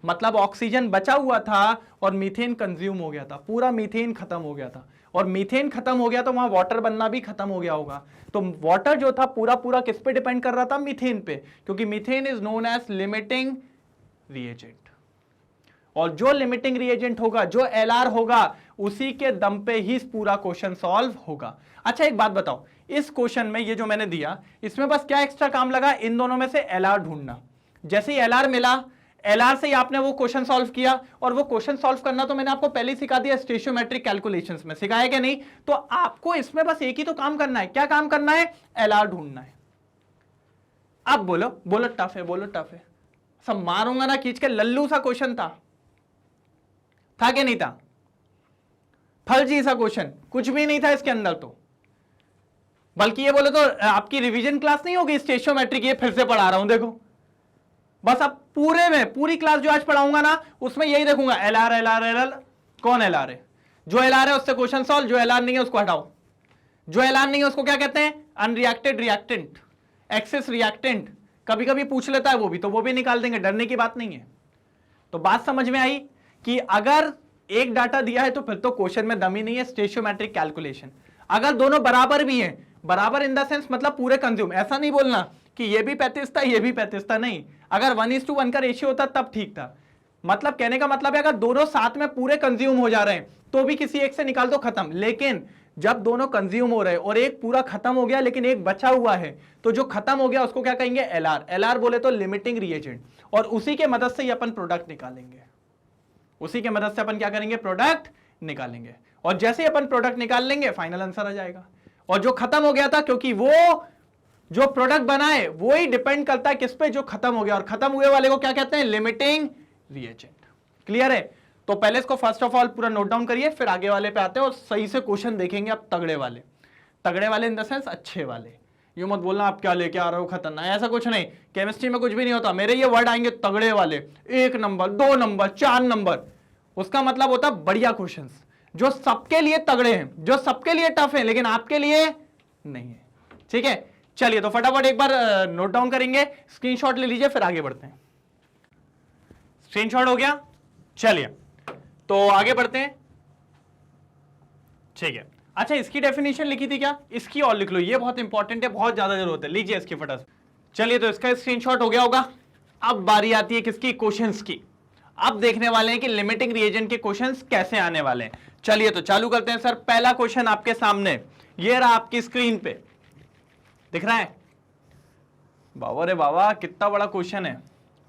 मतलब ऑक्सीजन बचा हुआ था और मीथेन कंज्यूम हो गया था, पूरा मीथेन खत्म हो गया था, और मीथेन खत्म हो गया तो वहां वाटर बनना भी खत्म हो गया होगा। तो वाटर जो था पूरा पूरा किस पे डिपेंड कर रहा था? मीथेन पे, क्योंकि methane is known as limiting reagent. और जो लिमिटिंग रिएजेंट होगा, जो एलआर होगा, उसी के दम पे ही पूरा क्वेश्चन सॉल्व होगा। अच्छा एक बात बताओ, इस क्वेश्चन में ये जो मैंने दिया इसमें बस क्या एक्स्ट्रा काम लगा? इन दोनों में से एलआर ढूंढना। जैसे ही एलआर मिला, एलआर से ही आपने वो क्वेश्चन सॉल्व किया, और वो क्वेश्चन सॉल्व करना तो मैंने आपको पहले ही सिखा दिया स्टेशियोमेट्रिक कैलकुलेशंस में, सिखाया क्या नहीं? तो आपको इसमें बस एक ही तो काम करना है। क्या काम करना है? एलआर ढूंढना है। अब बोलो बोलो टफ है, बोलो टफ है। सब मारूंगा ना खींच के, लल्लू सा क्वेश्चन था कि नहीं था? फर्जी सा क्वेश्चन, कुछ भी नहीं था इसके अंदर। तो बल्कि ये बोले तो आपकी रिवीजन क्लास नहीं होगी स्टेशियोमेट्रिक, ये फिर से पढ़ा रहा हूं देखो। बस अब पूरे में पूरी क्लास जो आज पढ़ाऊंगा ना उसमें यही देखूंगा, एलआर एलआर एलआर। कौन एलआर है? जो एलआर है उससे क्वेश्चन सॉल्व, जो एलआर नहीं है उसको हटाओ। जो एलआर नहीं है उसको क्या कहते हैं? Unreacted reactant, excess reactant. कभी कभी पूछ लेता है वो भी, तो वो भी निकाल देंगे, डरने की बात नहीं है। तो बात समझ में आई कि अगर एक डाटा दिया है तो फिर तो क्वेश्चन में दम ही नहीं है, स्टेशियोमेट्रिक कैलकुलेशन। अगर दोनों बराबर भी हैं, बराबर इन द सेंस मतलब पूरे कंज्यूम, ऐसा नहीं बोलना कि ये भी 35 था ये भी 35 था, नहीं। अगर 1:1 का रेशियो होता तब ठीक था। मतलब कहने का मतलब है अगर दोनों साथ में पूरे कंज्यूम हो जा रहे हैं तो भी किसी एक से निकाल दो, खत्म। लेकिन जब दोनों कंज्यूम हो रहे हैं और एक पूरा खत्म हो गया लेकिन एक बचा हुआ है, तो जो खत्म हो गया उसको क्या कहेंगे? एलआर। एलआर बोले तो लिमिटिंग रिएजेंट, और उसी के मदद से ही अपन प्रोडक्ट निकालेंगे। उसी के मदद से अपन क्या करेंगे? प्रोडक्ट निकालेंगे। और जैसे ही अपन प्रोडक्ट निकाल लेंगे फाइनल आंसर आ जाएगा। और जो खत्म हो गया था, क्योंकि वो जो प्रोडक्ट बनाए वो ही डिपेंड करता है किस पे? जो खत्म हो गया, और खत्म हुए वाले को क्या कहते हैं? Limiting reagent. क्लियर है? तो पहले इसको फर्स्ट ऑफ ऑल पूरा नोट डाउन करिए, फिर आगे वाले पे आते हैं और सही से क्वेश्चन देखेंगे। अब तगड़े वाले, तगड़े वाले इन द सेंस अच्छे वाले, ये मत बोलना आप क्या लेके आ रहे हो खतरनाक, ऐसा कुछ नहीं। केमिस्ट्री में कुछ भी नहीं होता, मेरे ये वर्ड आएंगे तगड़े वाले, 1 नंबर 2 नंबर 4 नंबर, उसका मतलब होता बढ़िया क्वेश्चंस जो सबके लिए तगड़े हैं, जो सबके लिए टफ है, लेकिन आपके लिए नहीं है। ठीक है, चलिए तो फटाफट एक बार नोट डाउन करेंगे, स्क्रीनशॉट ले लीजिए, फिर आगे बढ़ते हैं। स्क्रीनशॉट हो गया, चलिए तो आगे बढ़ते हैं। ठीक है, अच्छा इसकी डेफिनेशन लिखी थी क्या, इसकी और लिख लो, ये बहुत इंपॉर्टेंट है, बहुत ज्यादा जरूरत है, लीजिए इसकी फटाफट। चलिए तो इसका स्क्रीनशॉट हो गया होगा। अब बारी आती है किसकी, क्वेश्चंस की। अब देखने वाले हैं कि लिमिटिंग रिएजेंट के क्वेश्चंस कैसे आने वाले हैं। चलिए तो चालू करते हैं सर। पहला क्वेश्चन आपके सामने, ये रहा आपकी स्क्रीन पे, दिख रहा है? बाबा रे बाबा, कितना बड़ा क्वेश्चन है,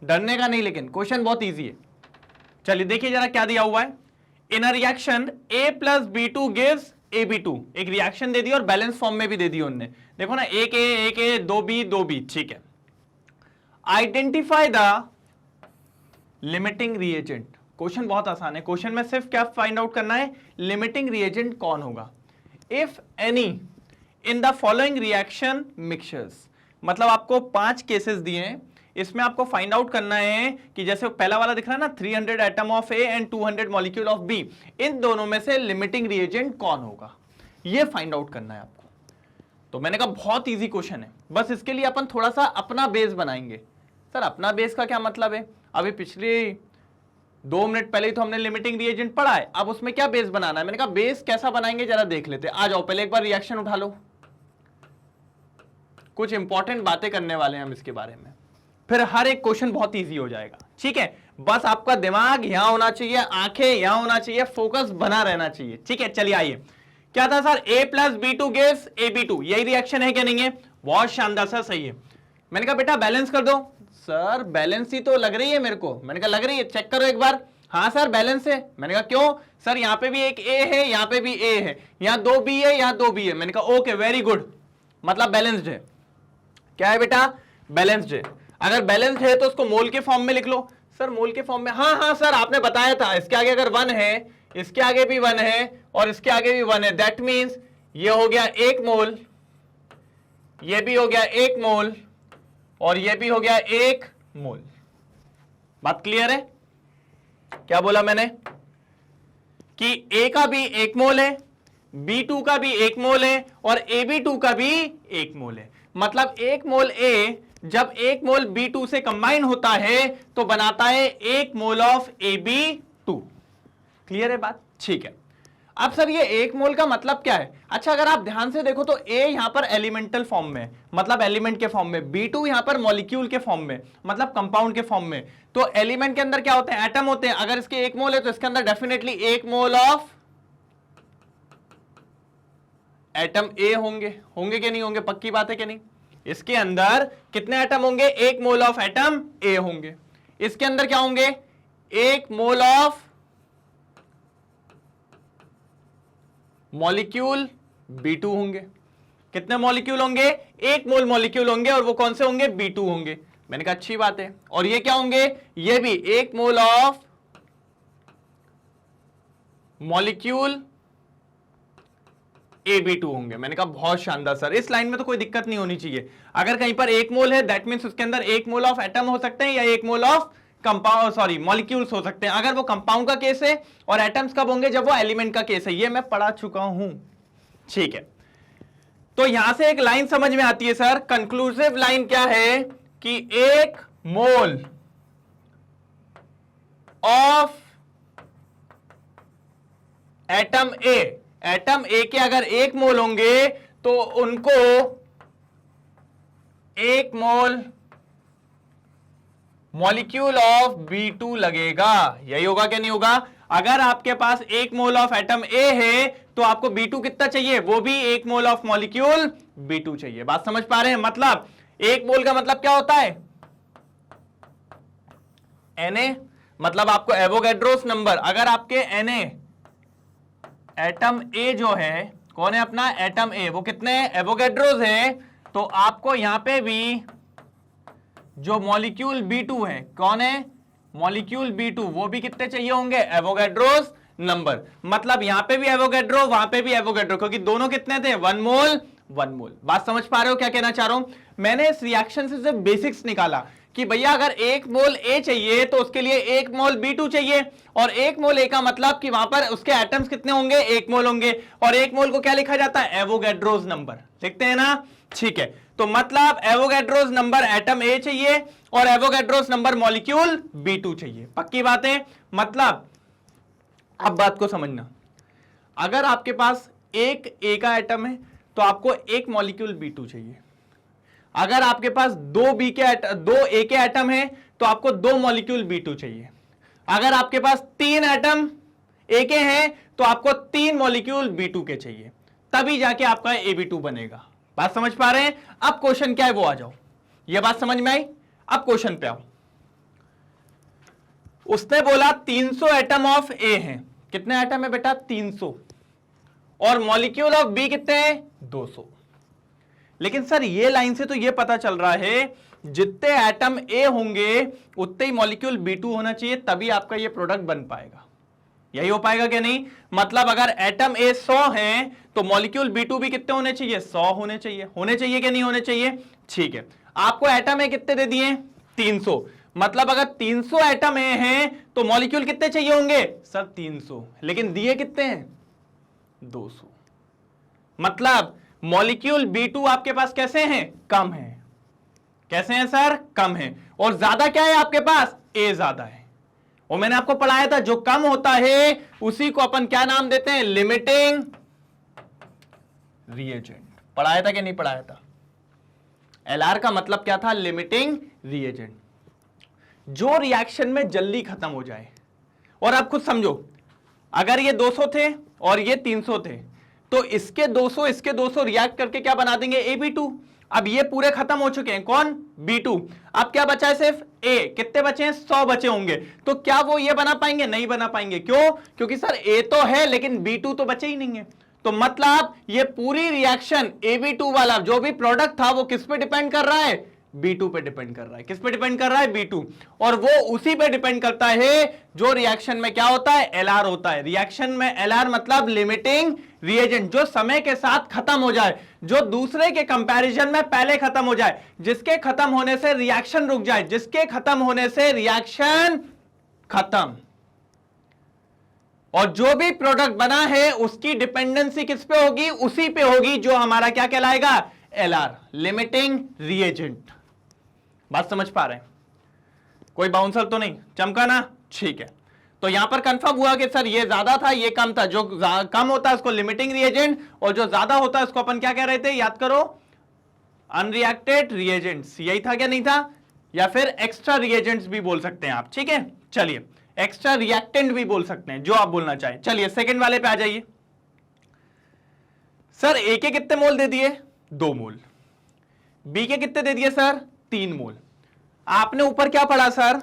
डरने का नहीं, लेकिन क्वेश्चन बहुत इजी है। चलिए देखिए जरा क्या दिया हुआ है। In a reaction A + B2 gives AB2, एक रिएक्शन दे दी और बैलेंस फॉर्म में भी दे दी उन्होंने, देखो ना, 1A 2B 2B। ठीक है, identify the limiting reagent. Question बहुत आसान है, क्वेश्चन में सिर्फ क्या फाइंड आउट करना है, लिमिटिंग रिएजेंट कौन होगा। If any in the following reaction mixtures, मतलब आपको 5 केसेस दिए हैं, इसमें आपको फाइंड आउट करना है कि जैसे पहला वाला दिख रहा है ना, 300 atom of A and 200 molecule of B, इन दोनों में से लिमिटिंग रिएजेंट कौन होगा, ये फाइंड आउट करना है आपको। तो मैंने कहा बहुत इजी क्वेश्चन है, बस इसके लिए अपन थोड़ा सा अपना बेस बनाएंगे। सर अपना बेस का क्या मतलब है, अभी पिछले 2 मिनट पहले ही तो हमने लिमिटिंग रिएजेंट पढ़ा है, अब उसमें क्या बेस बनाना है। मैंने कहा बेस कैसा बनाएंगे जरा देख लेते हैं। आ जाओ पहले एक बार रिएक्शन उठा लो, कुछ इंपॉर्टेंट बातें करने वाले हैं हम इसके बारे में, फिर हर एक क्वेश्चन बहुत इजी हो जाएगा। ठीक है, बस आपका दिमाग यहां होना चाहिए, आंखें यहां होना चाहिए, फोकस बना रहना चाहिए। ठीक है, चलिए आइए। क्या था sir, A + B2 gives AB2, यही रिएक्शन है क्या, नहीं है? बहुत शानदार सर, सही है। मैंने कहा बेटा बैलेंस कर दो। सर बैलेंस ही तो लग रही है मेरे को। मैंने कहा लग रही है, चेक करो एक बार। हाँ सर बैलेंस है। मैंने कहा क्यों? सर यहाँ पे भी एक A है, यहाँ पे भी A है, यहाँ 2B है, यहाँ 2B है। मैंने कहा ओके वेरी गुड, मतलब बैलेंस्ड है। क्या है बेटा? बैलेंस्ड है। अगर बैलेंस्ड है तो उसको मोल के फॉर्म में लिख लो। सर मोल के फॉर्म में, हाँ हाँ सर आपने बताया था, इसके आगे अगर 1 है, इसके आगे भी 1 है और इसके आगे भी 1 है, दैट मीन्स ये हो गया 1 मोल, ये भी हो गया 1 मोल और ये भी हो गया 1 मोल। बात क्लियर है? क्या बोला मैंने कि A का भी 1 मोल है, B2 का भी 1 मोल है और AB2 का भी 1 मोल है। मतलब 1 मोल A जब 1 मोल B2 से कंबाइन होता है तो बनाता है 1 मोल ऑफ AB2। क्लियर है बात? ठीक है। अब सर ये 1 मोल का मतलब क्या है? अच्छा अगर आप ध्यान से देखो तो A यहां पर एलिमेंटल फॉर्म में, मतलब एलिमेंट के फॉर्म में, B2 यहां पर मॉलिक्यूल के फॉर्म में, मतलब कंपाउंड के फॉर्म में। तो एलिमेंट के अंदर क्या होते हैं? एटम होते हैं। अगर इसके 1 मोल है तो इसके अंदर definitely 1 mole of atom A होंगे। होंगे कि नहीं होंगे? पक्की बात है कि नहीं? इसके अंदर कितने एटम होंगे? 1 मोल ऑफ एटम A होंगे। इसके अंदर क्या होंगे? 1 मोल ऑफ मॉलिक्यूल B2 होंगे। कितने मॉलिक्यूल होंगे? 1 मोल मॉलिक्यूल होंगे और वो कौन से होंगे? B2 होंगे। मैंने कहा अच्छी बात है। और ये क्या होंगे? ये भी 1 मोल ऑफ मॉलिक्यूल AB2 होंगे। मैंने कहा बहुत शानदार सर, इस लाइन में तो कोई दिक्कत नहीं होनी चाहिए। अगर कहीं पर 1 मोल है दैट मींस उसके अंदर 1 मोल ऑफ एटम हो सकते हैं या 1 मोल ऑफ कंपाउंड मॉलिक्यूल्स हो सकते हैं। अगर वो कंपाउंड का केस है, और एटम्स कब होंगे? जब वो एलिमेंट का केस है। ये मैं पढ़ा चुका हूं। ठीक है, तो यहां से एक लाइन समझ में आती है सर। कंक्लूसिव लाइन क्या है कि 1 mole of atom A, atom A के अगर 1 मोल होंगे तो उनको 1 मोल मॉलिक्यूल ऑफ B2 लगेगा। यही होगा क्या नहीं होगा? अगर आपके पास 1 मोल ऑफ एटम A है तो आपको B2 कितना चाहिए? वो भी 1 मोल ऑफ मॉलिक्यूल B2 चाहिए। बात समझ पा रहे हैं? मतलब 1 मोल का मतलब क्या होता है? Na, मतलब आपको एवोगैड्रोस नंबर। अगर आपके Na एटम A जो है, कौन है अपना एटम A, वो कितने एवोगैड्रोस है, तो आपको यहां पे भी जो मॉलिक्यूल B2 है, कौन है? मॉलिक्यूल B2, वो भी कितने चाहिए होंगे? Avogadro's number. मतलब यहां पे भी एवोगैड्रो, वहां पे भी एवोगैड्रो, क्योंकि दोनों कितने थे? 1 मोल 1 मोल। बात समझ पा रहे हो क्या कहना चाह रहा हूं? मैंने इस रिएक्शन से सिर्फ बेसिक्स निकाला कि भैया अगर 1 मोल ए चाहिए तो उसके लिए 1 मोल B2 चाहिए, और 1 मोल ए का मतलब कि वहां पर उसके एटम्स कितने होंगे? 1 मोल होंगे, और 1 मोल को क्या लिखा जाता है? एवोगैड्रोस नंबर लिखते हैं ना, ठीक है। तो मतलब एवोगैड्रोस नंबर एटम ए चाहिए और एवोगैड्रोस नंबर मॉलिक्यूल B2 चाहिए। पक्की बात है? मतलब अब बात को समझना, अगर आपके पास एक ए का एटम है तो आपको एक मॉलिक्यूल B2 चाहिए। अगर आपके पास दो ए के एटम है तो आपको 2 मॉलिक्यूल B2 चाहिए। अगर आपके पास 3 एटम ए के हैं तो आपको 3 मॉलिक्यूल B2 के चाहिए, तभी जाके आपका AB2 बनेगा। बात समझ पा रहे हैं? अब क्वेश्चन क्या है वो आ जाओ। ये बात समझ में आई? अब क्वेश्चन पे आओ। उसने बोला 300 एटम ऑफ ए हैं। कितने एटम है बेटा? 300। और मॉलिक्यूल ऑफ बी कितने हैं? 200। लेकिन सर ये लाइन से तो ये पता चल रहा है जितने एटम ए होंगे उतने ही मॉलिक्यूल B2 होना चाहिए, तभी आपका ये प्रोडक्ट बन पाएगा। यही हो पाएगा कि नहीं? मतलब अगर एटम ए 100 हैं तो मॉलिक्यूल B2 भी कितने होने चाहिए? 100 होने चाहिए। होने चाहिए कि नहीं होने चाहिए? ठीक है। आपको एटम ए कितने दे दिए? 300। मतलब अगर 300 एटम ए हैं तो मॉलिक्यूल कितने चाहिए होंगे? सर 300। लेकिन दिए कितने हैं? 200। मतलब मॉलिक्यूल B2 आपके पास कैसे हैं? कम है। कैसे हैं सर? कम है। और ज्यादा क्या है आपके पास? ए ज्यादा है। और मैंने आपको पढ़ाया था जो कम होता है उसी को अपन क्या नाम देते हैं? Limiting reagent. पढ़ाया था कि नहीं पढ़ाया था? LR का मतलब क्या था? Limiting reagent. जो रिएक्शन में जल्दी खत्म हो जाए। और आप खुद समझो, अगर ये 200 थे और ये 300 थे तो इसके 200 रिएक्ट करके क्या बना देंगे? AB2। अब ये पूरे खत्म हो चुके हैं। कौन? B2। अब क्या बचा है? सिर्फ A। कितने बचे हैं? 100 बचे होंगे। तो क्या वो ये बना पाएंगे? नहीं बना पाएंगे। क्यों? क्योंकि सर A तो है लेकिन B2 तो बचे ही नहीं है। तो मतलब ये पूरी रिएक्शन AB2 वाला जो भी प्रोडक्ट था वो किस पे डिपेंड कर रहा है? B2 पे डिपेंड कर रहा है। किस पे डिपेंड कर रहा है? B2। और वो उसी पे डिपेंड करता है जो रिएक्शन में क्या होता है? LR होता है। रिएक्शन में LR मतलब लिमिटिंग रिएजेंट, जो समय के साथ खत्म हो जाए, जो दूसरे के कंपैरिजन में पहले खत्म हो जाए, जिसके खत्म होने से रिएक्शन रुक जाए, जिसके खत्म होने से रिएक्शन खत्म। और जो भी प्रोडक्ट बना है उसकी डिपेंडेंसी किस पे होगी? उसी पे होगी जो हमारा क्या कहलाएगा? LR, limiting reagent. बात समझ पा रहे हैं? कोई बाउंसर तो नहीं? चमका ना? ठीक है। तो यहां पर कंफर्म हुआ कि सर ये ज्यादा था ये कम था। जो कम होता है उसको लिमिटिंग रिएजेंट, और जो ज्यादा होता है उसको अपन क्या कह रहे थे? याद करो, अनरिएक्टेड रिएजेंट्स। यही था क्या? नहीं था? या फिर एक्स्ट्रा रिएजेंट्स भी बोल सकते हैं आप। ठीक है, चलिए एक्स्ट्रा रिएक्टेंट भी बोल सकते हैं, जो आप बोलना चाहें। चलिए सेकंड वाले पे आ जाइए। सर ए के कितने मोल दे दिए? 2 मोल। बी के कितने दे दिए सर? 3 मोल। आपने ऊपर क्या पढ़ा सर?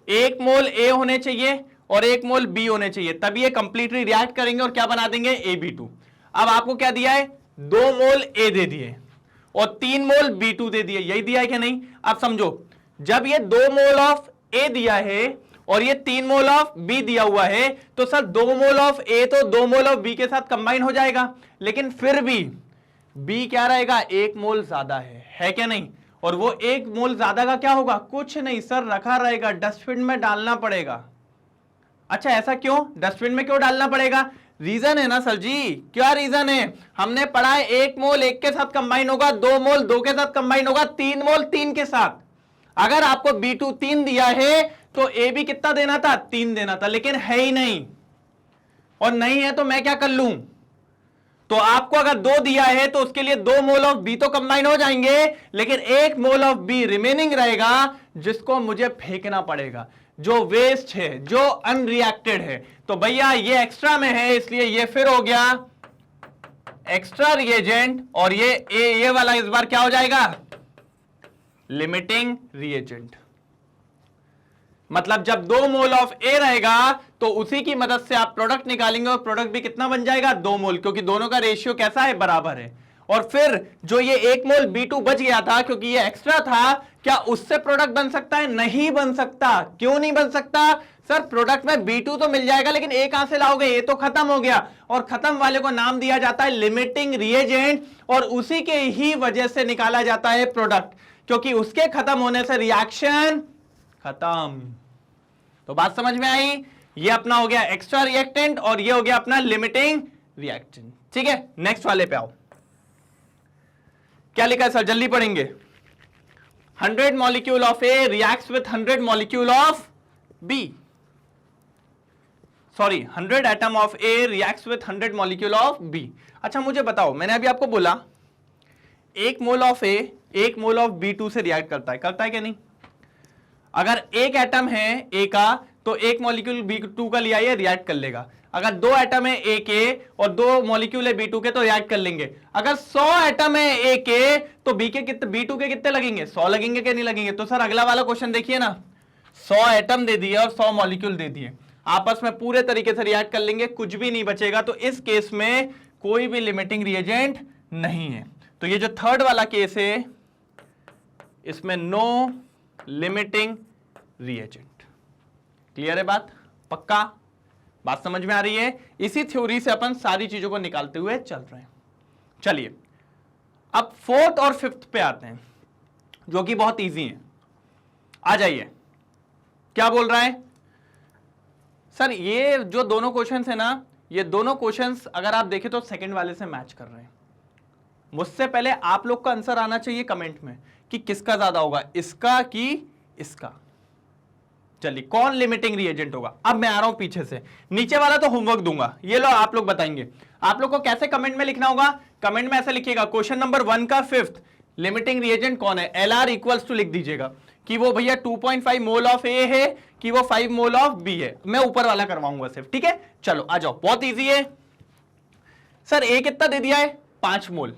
1 मोल ए होने चाहिए और 1 मोल बी होने चाहिए, तभी ये कंप्लीटली रिएक्ट करेंगे और क्या बना देंगे? AB2। अब आपको क्या दिया है? 2 मोल ए दे दिए और 3 मोल B2 दे दिए। यही दिया है कि नहीं? अब समझो, जब ये 2 मोल ऑफ ए दिया है और ये 3 मोल ऑफ बी दिया हुआ है तो सर 2 मोल ऑफ ए तो 2 मोल ऑफ बी के साथ कंबाइन हो जाएगा, लेकिन फिर भी बी क्या रहेगा? 1 मोल ज्यादा है क्या नहीं? और वो 1 मोल ज्यादा का क्या होगा? कुछ नहीं सर, रखा रहेगा, डस्टबिन में डालना पड़ेगा। अच्छा ऐसा क्यों? डस्टबिन में क्यों डालना पड़ेगा? रीजन है ना सर जी। क्या रीजन है? हमने पढ़ा है 1 मोल 1 के साथ कंबाइन होगा, 2 मोल 2 के साथ कंबाइन होगा, 3 मोल 3 के साथ। अगर आपको B2 3 दिया है तो ए भी कितना देना था? 3 देना था, लेकिन है ही नहीं। और नहीं है तो मैं क्या कर लूं? तो आपको अगर 2 दिया है तो उसके लिए 2 मोल ऑफ बी तो कंबाइन हो जाएंगे, लेकिन 1 मोल ऑफ बी रिमेनिंग रहेगा जिसको मुझे फेंकना पड़ेगा, जो वेस्ट है, जो अनरिएक्टेड है। तो भैया ये एक्स्ट्रा में है इसलिए ये फिर हो गया एक्स्ट्रा रिएजेंट, और ये वाला इस बार क्या हो जाएगा? Limiting reagent. मतलब जब 2 मोल ऑफ ए रहेगा तो उसी की मदद से आप प्रोडक्ट निकालेंगे और प्रोडक्ट भी कितना बन जाएगा? 2 मोल, क्योंकि दोनों का रेशियो कैसा है? बराबर है। और फिर जो ये 1 मोल B2 बच गया था क्योंकि ये एक्स्ट्रा था, क्या उससे प्रोडक्ट बन सकता है? नहीं बन सकता। क्यों नहीं बन सकता? सर प्रोडक्ट में B2 तो मिल जाएगा, लेकिन A कहां से लाओगे? ये तो खत्म हो गया, और खत्म वाले को नाम दिया जाता है लिमिटिंग रिएजेंट, और उसी के ही वजह से निकाला जाता है प्रोडक्ट, क्योंकि उसके खत्म होने से रिएक्शन खत्म। तो बात समझ में आई? ये अपना हो गया एक्स्ट्रा रिएक्टेंट और ये हो गया अपना लिमिटिंग रिएक्टेंट। ठीक है, नेक्स्ट वाले पे आओ। क्या लिखा है सर? जल्दी पढ़ेंगे। 100 molecule of A reacts with 100 molecule of B, sorry 100 atom of A reacts with 100 molecule of B. अच्छा मुझे बताओ, मैंने अभी आपको बोला 1 mole of A 1 mole of B2 से रिएक्ट करता है क्या नहीं? अगर एक एटम है ए का तो 1 मॉलिक्यूल B2 का लिया ये रिएक्ट कर लेगा। अगर 2 एटम है ए के और 2 मॉलिक्यूल है B2 के तो रिएक्ट कर लेंगे। अगर 100 एटम है ए के तो B2 के कितने लगेंगे? 100 लगेंगे कि नहीं लगेंगे? तो सर अगला वाला क्वेश्चन देखिए ना, 100 एटम दे दिए और 100 मॉलिक्यूल दे दिए, आपस में पूरे तरीके से रिएक्ट कर लेंगे, कुछ भी नहीं बचेगा। तो इस केस में कोई भी लिमिटिंग रिएजेंट नहीं है। तो ये जो थर्ड वाला केस है इसमें नो लिमिटिंग रिएजेंट। क्लियर है बात? पक्का बात समझ में आ रही है? इसी थ्योरी से अपन सारी चीजों को निकालते हुए चल रहे हैं। चलिए अब फोर्थ और फिफ्थ पे आते हैं, जो कि बहुत इजी है। आ जाइए, क्या बोल रहा है सर? ये जो दोनों क्वेश्चंस है ना, ये दोनों क्वेश्चंस अगर आप देखें तो सेकंड वाले से मैच कर रहे हैं। मुझसे पहले आप लोग का आंसर आना चाहिए कमेंट में कि किसका ज्यादा होगा, इसका कि इसका। चलिए कौन लिमिटिंग रिएजेंट होगा? अब मैं आ रहा हूं पीछे से, नीचे वाला तो होमवर्क दूंगा, ये लो आप लोग बताएंगे। आप लोग को कैसे कमेंट में लिखना होगा? कमेंट में ऐसा लिखिएगा, क्वेश्चन नंबर 1 का फिफ्थ लिमिटिंग रिएजेंट कौन है? LR इक्वल्स टू लिख दीजिएगा कि वो भैया 2.5 मोल ऑफ ए है कि वो 5 मोल ऑफ बी है। मैं ऊपर वाला करवाऊंगा सिर्फ, ठीक है? चलो आ जाओ, बहुत इजी है। सर ए कितना दे दिया है? 5 मोल।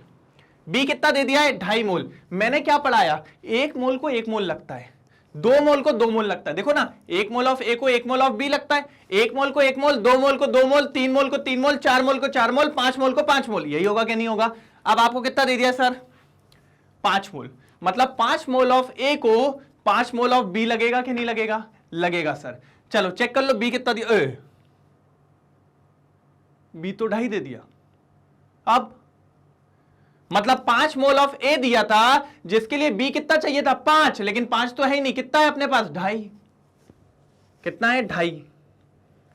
बी कितना दे दिया है? 2.5 मोल। मैंने क्या पढ़ाया? 1 मोल को 1 मोल लगता है, 2 मोल को 2 मोल लगता है। देखो ना, 1 मोल ऑफ ए को 1 मोल ऑफ बी लगता है, 1 मोल को 1 मोल, 2 मोल को 2 मोल, 3 मोल को 3 मोल, 4 मोल को 4 मोल, 5 मोल को 5 मोल। यही होगा कि नहीं होगा? अब आपको कितना दे दिया सर? 5 मोल। मतलब 5 मोल ऑफ ए को 5 मोल ऑफ बी लगेगा कि नहीं लगेगा? लगेगा सर। चलो चेक कर लो, बी कितना दिया? बी तो 2.5 दे दिया। अब मतलब 5 मोल ऑफ ए दिया था, जिसके लिए बी कितना चाहिए था? 5, लेकिन 5 तो है ही नहीं। कितना है अपने पास? 2.5। कितना है? 2.5।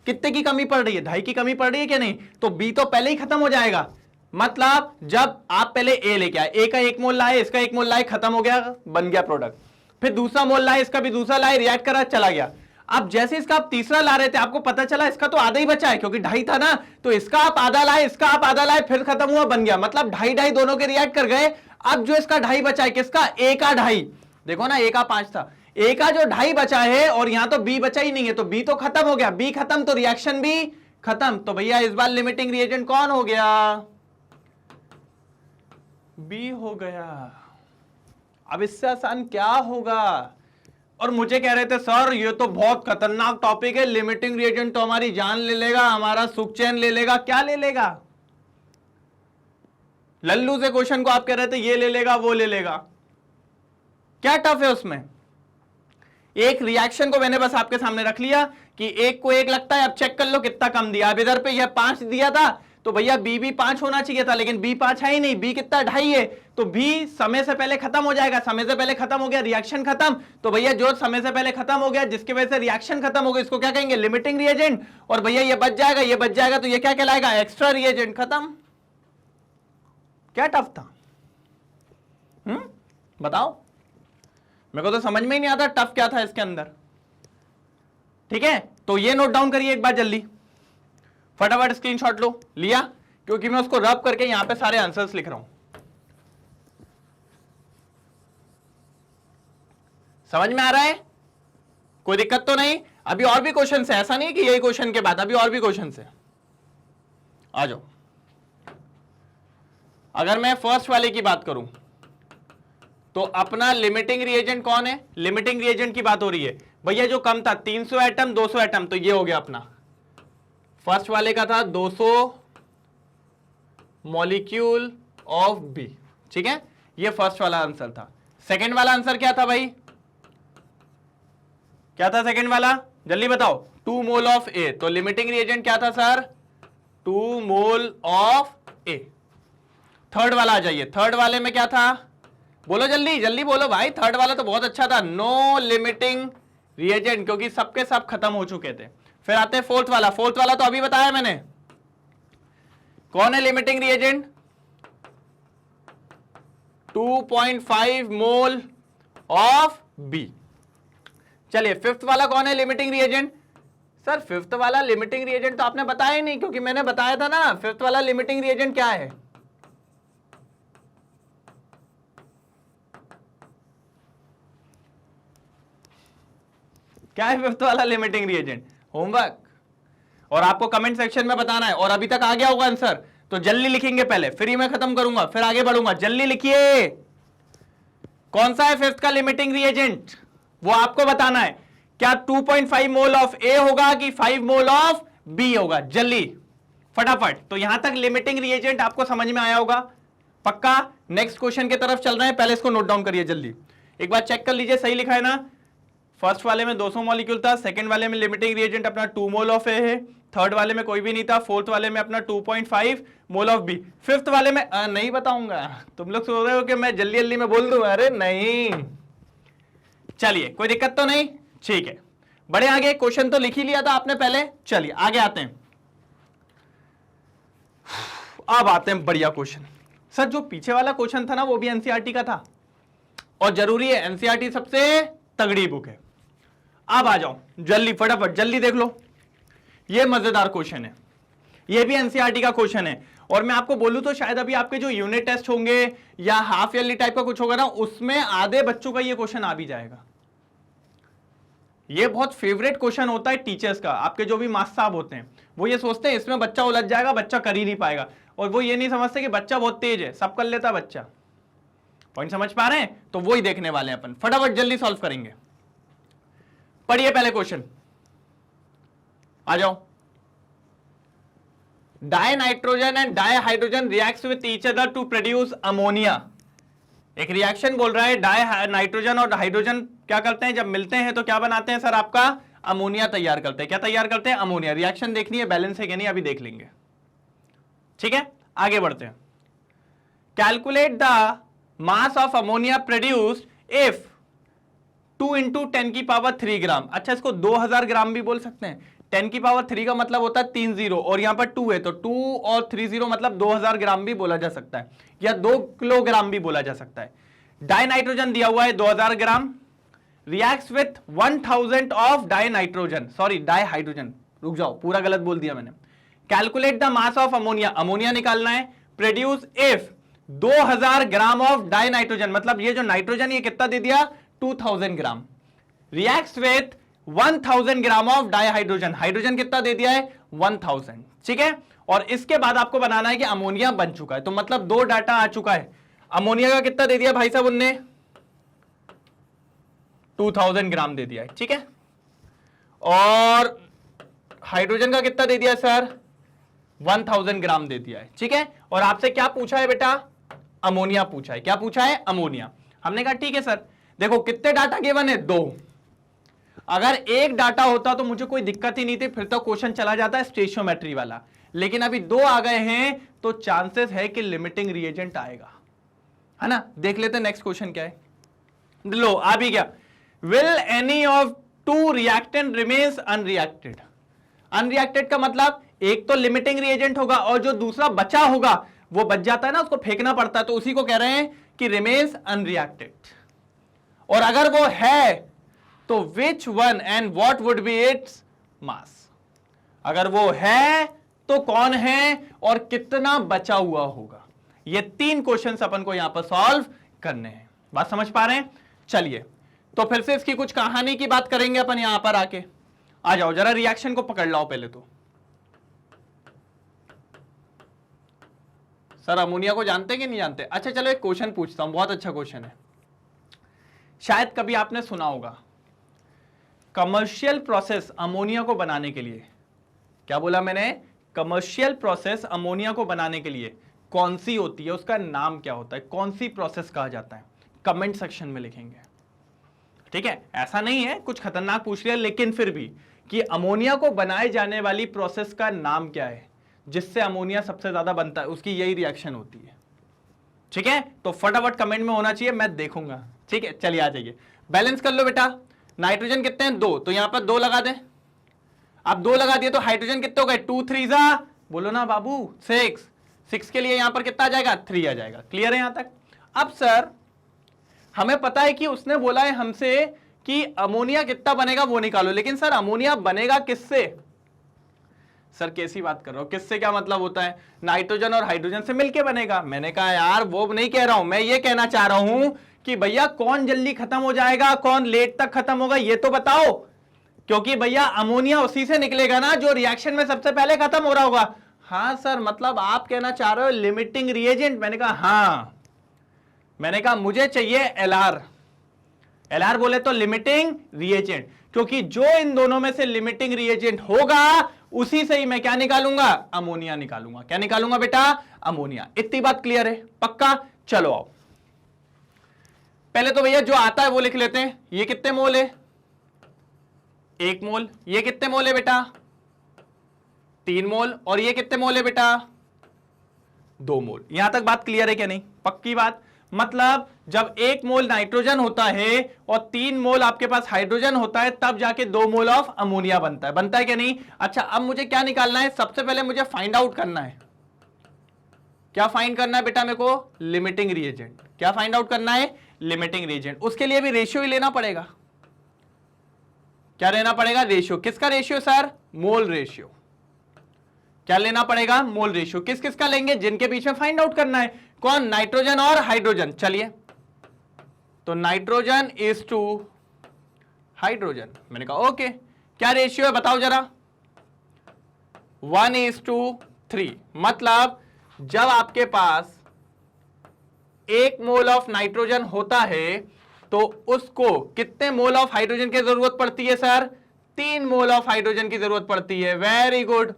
कितने की कमी पड़ रही है? 2.5 की कमी पड़ रही है क्या नहीं? तो बी तो पहले ही खत्म हो जाएगा। मतलब जब आप पहले ए लेके आए, ए का 1 मोल लाए, इसका 1 मोल लाए, खत्म हो गया, बन गया प्रोडक्ट। फिर दूसरा मोल लाए, इसका भी दूसरा लाए, रिएक्ट करा, चला गया। अब जैसे इसका आप तीसरा ला रहे थे, आपको पता चला इसका तो आधा ही बचा है, क्योंकि 2.5 था ना, तो इसका आप आधा लाए, इसका आप आधा लाए, फिर खत्म हुआ, बन गया। मतलब 2.5 दोनों के रिएक्ट कर गए। अब जो इसका 2.5 बचा है, किसका? ए का 2.5। देखो ना, ए का 5 था, ए का जो 2.5 बचा है, और यहां तो बी बचा ही नहीं है, तो बी तो खत्म हो गया। बी खत्म तो रिएक्शन भी खत्म। तो भैया इस बार लिमिटिंग रिएजेंट कौन हो गया? बी हो गया। अब इससे आसान क्या होगा? और मुझे कह रहे थे सर ये तो बहुत खतरनाक टॉपिक है, लिमिटिंग रिएजेंट तो हमारी जान ले लेगा, हमारा सुख चैन ले लेगा। क्या ले लेगा? लल्लू से क्वेश्चन को आप कह रहे थे ये ले लेगा वो ले लेगा, क्या टफ है उसमें? एक रिएक्शन को मैंने बस आपके सामने रख लिया कि 1 को 1 लगता है। अब चेक कर लो कितना कम दिया। अब इधर पे यह 5 दिया था, तो भैया बी भी 5 होना चाहिए था, लेकिन बी 5 है ही नहीं। बी कितना? 2.5 है, तो बी समय से पहले खत्म हो जाएगा। समय से पहले खत्म हो गया, रिएक्शन खत्म। तो भैया जो समय से पहले खत्म हो गया, जिसकी वजह से रिएक्शन खत्म हो गई, इसको क्या कहेंगे? Limiting reagent. और भैया ये बच जाएगा, ये बच जाएगा, तो ये क्या कहलाएगा? Extra reagent. खत्म। क्या टफ था? बताओ, मेरे को तो समझ में ही नहीं आता टफ क्या था इसके अंदर। ठीक है, तो ये नोट डाउन करिए एक बार जल्दी, फटाफट स्क्रीनशॉट लो। लिया? क्योंकि मैं उसको रब करके यहां पे सारे आंसर्स लिख रहा हूं। समझ में आ रहा है? कोई दिक्कत तो नहीं? अभी और भी क्वेश्चन है, ऐसा नहीं कि यही क्वेश्चन के बाद, अभी और भी क्वेश्चन है। आ जाओ। अगर मैं फर्स्ट वाले की बात करूं तो अपना लिमिटिंग रिएजेंट कौन है? लिमिटिंग रिएजेंट की बात हो रही है भैया। जो कम था 300 एटम 200 एटम, तो ये हो गया अपना। फर्स्ट वाले का था 200 मॉलिक्यूल ऑफ बी। ठीक है, ये फर्स्ट वाला आंसर था। सेकंड वाला आंसर क्या था भाई? क्या था सेकंड वाला, जल्दी बताओ, 2 मोल ऑफ ए। तो लिमिटिंग रिएजेंट क्या था sir, 2 mole of A. Third वाला आ जाइए, थर्ड वाले में क्या था, बोलो जल्दी जल्दी बोलो भाई, थर्ड वाला तो बहुत अच्छा था, नो लिमिटिंग रिएजेंट, क्योंकि सबके सब खत्म हो चुके थे। फिर आते हैं फोर्थ वाला, फोर्थ वाला तो अभी बताया मैंने, कौन है limiting reagent, 2.5 mole of B. चलिए फिफ्थ वाला कौन है लिमिटिंग रिएजेंट, सर फिफ्थ वाला लिमिटिंग रिएजेंट तो आपने बताया ही नहीं, क्योंकि मैंने बताया था ना फिफ्थ वाला लिमिटिंग रिएजेंट क्या है। क्या है फिफ्थ वाला लिमिटिंग रिएजेंट, होमवर्क, और आपको कमेंट सेक्शन में बताना है। और अभी तक आ गया होगा आंसर तो जल्दी लिखेंगे, पहले फिर ही मैं खत्म करूंगा, फिर आगे बढ़ूंगा। जल्दी लिखिए, कौन सा है फिफ्थ का लिमिटिंग रिएजेंट, वो आपको बताना है। क्या 2.5 मोल ऑफ ए होगा कि 5 मोल ऑफ बी होगा, जल्दी फटाफट। तो यहां तक लिमिटिंग रिएजेंट आपको समझ में आया होगा पक्का। नेक्स्ट क्वेश्चन की तरफ चल रहे हैं, पहले इसको नोट डाउन करिए जल्दी, एक बार चेक कर लीजिए सही लिखा है ना। फर्स्ट वाले में 200 मॉलिक्यूल था, सेकंड वाले में लिमिटिंग रिएजेंट अपना 2 मोल ऑफ ए है, थर्ड वाले में कोई भी नहीं था, फोर्थ वाले में अपना 2.5 मोल ऑफ बी, फिफ्थ वाले में नहीं बताऊंगा। तुम लोग सोच रहे हो कि मैं जल्दी जल्दी में बोल दूं, अरे नहीं, चलिए कोई दिक्कत तो नहीं, ठीक है। बड़े आगे, क्वेश्चन तो लिख ही लिया था आपने पहले, चलिए आगे आते हैं। अब आते हैं बढ़िया क्वेश्चन। सर जो पीछे वाला क्वेश्चन था ना वो भी एनसीईआरटी का था, और जरूरी है, एनसीईआरटी सबसे तगड़ी बुक है। अब आ जाओ जल्दी फटाफट, जल्दी देख लो, ये मजेदार क्वेश्चन है, ये भी एनसीईआरटी का क्वेश्चन है। और मैं आपको बोलूं तो शायद अभी आपके जो यूनिट टेस्ट होंगे या हाफ ईयरली टाइप का कुछ होगा ना, उसमें आधे बच्चों का ये क्वेश्चन आ भी जाएगा। ये बहुत फेवरेट क्वेश्चन होता है टीचर्स का, आपके जो भी मास्टर साहब होते हैं वो ये सोचते हैं इसमें बच्चा उलझ जाएगा, बच्चा कर ही नहीं पाएगा, और वो ये नहीं समझते कि बच्चा बहुत तेज है, सब कर लेता बच्चा। पॉइंट समझ पा रहे हैं, तो वो ही देखने वाले हैं अपन, फटाफट जल्दी सॉल्व करेंगे। पढ़िए पहले क्वेश्चन, आ जाओ। Di nitrogen and di hydrogen reacts with each other to produce ammonia. एक रिएक्शन बोल रहा है, डाई नाइट्रोजन और हाइड्रोजन क्या करते हैं, जब मिलते हैं तो क्या बनाते हैं सर, आपका अमोनिया तैयार करते हैं। क्या तैयार करते हैं, अमोनिया। रिएक्शन देखनी है बैलेंस है कि नहीं, अभी देख लेंगे, ठीक है। आगे बढ़ते हैं। Calculate the mass of ammonia produced if 2 into 10 की पावर 3 ग्राम। अच्छा, इसको 2000 ग्राम भी बोल सकते हैं। 10 की पावर 3 का मतलब होता है 3 जीरो, और यहां पर 2 है तो 2 और 3 जीरो मतलब 2000 ग्राम भी बोला जा सकता है, या 2 किलोग्राम भी बोला जा सकता है। डाई नाइट्रोजन दिया हुआ है 2000 gram, reacts with 1000 of di nitrogen, sorry di hydrogen, रुक जाओ पूरा गलत बोल दिया मैंने। Calculate the mass of ammonia, ammonia निकालना है। Produce if 2000 gram of di nitrogen, मतलब ये जो नाइट्रोजन ये कितना दे दिया, 2000 gram, reacts with 1000 gram of di hydrogen, hydrogen कितना दे दिया है 1000, ठीक है। और इसके बाद आपको बनाना है कि अमोनिया बन चुका है, तो मतलब 2 डाटा आ चुका है। अमोनिया का कितना दे दिया भाई साहब उनने, 2000 ग्राम दे दिया है, ठीक है। और हाइड्रोजन का कितना दे दिया सर, 1000 ग्राम दे दिया है, ठीक है। और आपसे क्या पूछा है बेटा, अमोनिया पूछा है। क्या पूछा है, अमोनिया। हमने कहा ठीक है सर, देखो कितने डाटा गिवन है, 2। अगर एक डाटा होता तो मुझे कोई दिक्कत ही नहीं थी, फिर तो क्वेश्चन चला जाता है स्टेशियोमेट्री वाला, लेकिन अभी 2 आ गए हैं तो चांसेस है कि लिमिटिंग रिएजेंट आएगा, है ना। देख लेते हैं नेक्स्ट क्वेश्चन क्या है। लो आ भी गया। Will any of 2 reactant remains unreacted. Unreacted का मतलब एक तो लिमिटिंग रिएजेंट होगा और जो दूसरा बचा होगा वो बच जाता है ना, उसको फेंकना पड़ता है, तो उसी को कह रहे हैं कि रिमेन्स अनरिएक्टेड। और अगर वो है तो which one and what would be its mass. अगर वो है तो कौन है और कितना बचा हुआ होगा। ये 3 क्वेश्चंस अपन को यहां पर सॉल्व करने हैं। बात समझ पा रहे हैं। चलिए तो फिर से इसकी कुछ कहानी की बात करेंगे अपन यहां पर आके। आ जाओ जरा रिएक्शन को पकड़ लाओ पहले तो। सर अमोनिया को जानते कि नहीं जानते। अच्छा चलो एक क्वेश्चन पूछता हूं, बहुत अच्छा क्वेश्चन है, शायद कभी आपने सुना होगा। कमर्शियल प्रोसेस अमोनिया को बनाने के लिए, क्या बोला मैंने, कमर्शियल प्रोसेस अमोनिया को बनाने के लिए कौन सी होती है, उसका नाम क्या होता है, कौन सी प्रोसेस कहा जाता है, कमेंट सेक्शन में लिखेंगे। ठीक है, ऐसा नहीं है कुछ खतरनाक पूछ लिया, लेकिन फिर भी कि अमोनिया को बनाए जाने वाली प्रोसेस का नाम क्या है जिससे अमोनिया सबसे ज्यादा बनता है, उसकी यही रिएक्शन होती है। ठीक है, तो फटाफट कमेंट में होना चाहिए, मैं देखूंगा। ठीक है, चलिए आ जाइए, बैलेंस कर लो बेटा। नाइट्रोजन कितने हैं? 2, तो यहां पर 2 लगा दें। अब 2 लगा दिए तो हाइड्रोजन कितने हो गए? 2 3 जा, बोलो ना बाबू 6। 6 के लिए यहां पर कितना आ जाएगा? 3 आ जाएगा। क्लियर है यहां तक? अब सर हमें पता है कि उसने बोला है हमसे कि अमोनिया कितना बनेगा वो निकालो, लेकिन सर अमोनिया बनेगा किससे? सर कैसी बात कर रहा हूं, किससे क्या मतलब होता है? नाइट्रोजन और हाइड्रोजन से मिलके बनेगा। मैंने कहा यार वो नहीं कह रहा हूं, मैं ये कहना चाह रहा हूं कि भैया कौन जल्दी खत्म हो जाएगा, कौन लेट तक खत्म होगा, ये तो बताओ। क्योंकि भैया अमोनिया उसी से निकलेगा ना जो रिएक्शन में सबसे पहले खत्म हो रहा होगा। हाँ सर, मतलब आप कहना चाह रहे हो लिमिटिंग रिएजेंट? मैंने कहा हाँ। मैंने कहा मुझे चाहिए एलआर। एलआर बोले तो लिमिटिंग रिएजेंट, क्योंकि जो इन दोनों में से लिमिटिंग रिएजेंट होगा उसी से ही मैं क्या निकालूंगा? अमोनिया निकालूंगा। क्या निकालूंगा बेटा? अमोनिया। इतनी बात क्लियर है? पक्का? चलो आओ, पहले तो भैया जो आता है वो लिख लेते हैं। ये कितने मोल है? 1 मोल। ये कितने मोल है बेटा? 3 मोल। और ये कितने मोल है बेटा? 2 मोल। यहां तक बात क्लियर है क्या नहीं? पक्की बात। मतलब जब 1 मोल नाइट्रोजन होता है और 3 मोल आपके पास हाइड्रोजन होता है, तब जाके 2 मोल ऑफ अमोनिया बनता है। बनता है क्या नहीं? अच्छा, अब मुझे क्या निकालना है? सबसे पहले मुझे फाइंड आउट करना है। क्या फाइंड करना है बेटा मेरे को? Limiting reagent. क्या फाइंड आउट करना है? Limiting reagent. उसके लिए भी रेशियो ही लेना पड़ेगा। क्या लेना पड़ेगा? रेशियो। किसका रेशियो सर? Mole ratio. क्या लेना पड़ेगा? Mole ratio. किस किस का लेंगे? जिनके बीच में फाइंड आउट करना है। कौन? नाइट्रोजन और हाइड्रोजन। चलिए, तो नाइट्रोजन इज टू हाइड्रोजन। मैंने कहा ओके। क्या रेशियो है बताओ जरा? 1:3। मतलब जब आपके पास 1 मोल ऑफ नाइट्रोजन होता है तो उसको कितने मोल ऑफ हाइड्रोजन की जरूरत पड़ती है सर? 3 मोल ऑफ हाइड्रोजन की जरूरत पड़ती है। Very good.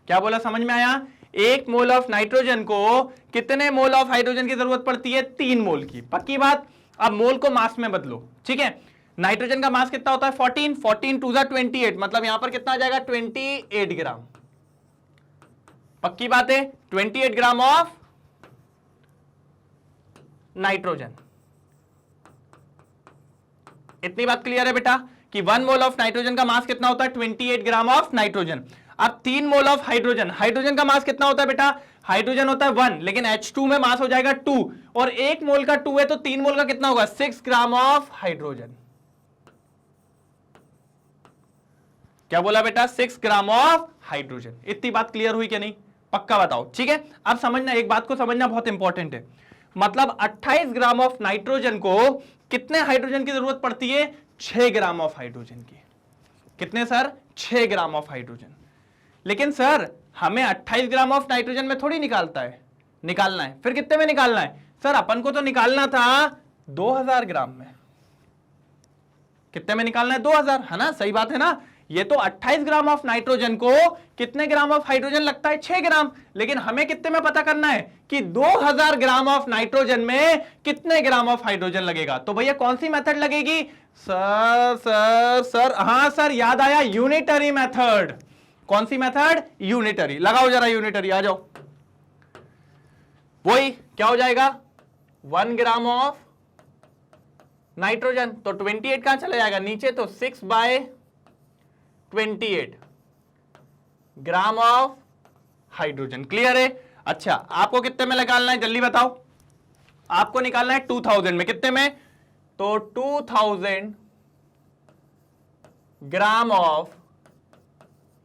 क्या बोला, समझ में आया? 1 मोल ऑफ नाइट्रोजन को कितने मोल ऑफ हाइड्रोजन की जरूरत पड़ती है? 3 मोल की। पक्की बात। अब मोल को मास में बदलो। ठीक है, नाइट्रोजन का मास कितना होता है? 14। 14 2 28, मतलब यहां पर कितना आ जाएगा? 28 ग्राम। पक्की बात है? 28 ग्राम ऑफ नाइट्रोजन। इतनी बात क्लियर है बेटा कि 1 मोल ऑफ नाइट्रोजन का मास कितना होता है? 28 ग्राम ऑफ नाइट्रोजन। अब 3 मोल ऑफ हाइड्रोजन। हाइड्रोजन का मास कितना होता है बेटा? हाइड्रोजन होता है 1, लेकिन H2 में मास हो जाएगा 2, और 1 मोल का 2 है तो 3 मोल का कितना होगा? 6 ग्राम ऑफ हाइड्रोजन। क्या बोला बेटा? 6 ग्राम ऑफ हाइड्रोजन। इतनी बात क्लियर हुई क्या नहीं? पक्का बताओ। ठीक है, अब समझना, एक बात को समझना बहुत इंपॉर्टेंट है। मतलब 28 ग्राम ऑफ नाइट्रोजन को कितने हाइड्रोजन की जरूरत पड़ती है? 6 ग्राम ऑफ हाइड्रोजन की। कितने सर? 6 gram of hydrogen. लेकिन सर हमें 28 ग्राम ऑफ नाइट्रोजन में थोड़ी निकालना है। फिर कितने में निकालना है? सर अपन को तो निकालना था 2000 ग्राम में। कितने में निकालना है? 2000, है ना? सही बात है ना? ये तो 28 ग्राम ऑफ नाइट्रोजन को कितने ग्राम ऑफ हाइड्रोजन लगता है? 6 ग्राम। लेकिन हमें कितने में पता करना है कि 2000 ग्राम ऑफ नाइट्रोजन में कितने ग्राम ऑफ हाइड्रोजन लगेगा। तो भैया कौन सी मेथड लगेगी? सर हाँ सर, याद आया, यूनिटरी मेथड। कौन सी मेथड? यूनिटरी। लगाओ जरा यूनिटरी, आ जाओ। वही क्या हो जाएगा? 1 ग्राम ऑफ नाइट्रोजन, तो 28 कहां चला जाएगा नीचे? तो 6/28 ग्राम ऑफ हाइड्रोजन। क्लियर है? अच्छा, आपको कितने में निकालना है जल्दी बताओ? आपको निकालना है 2000 में। कितने में? तो 2000 gram of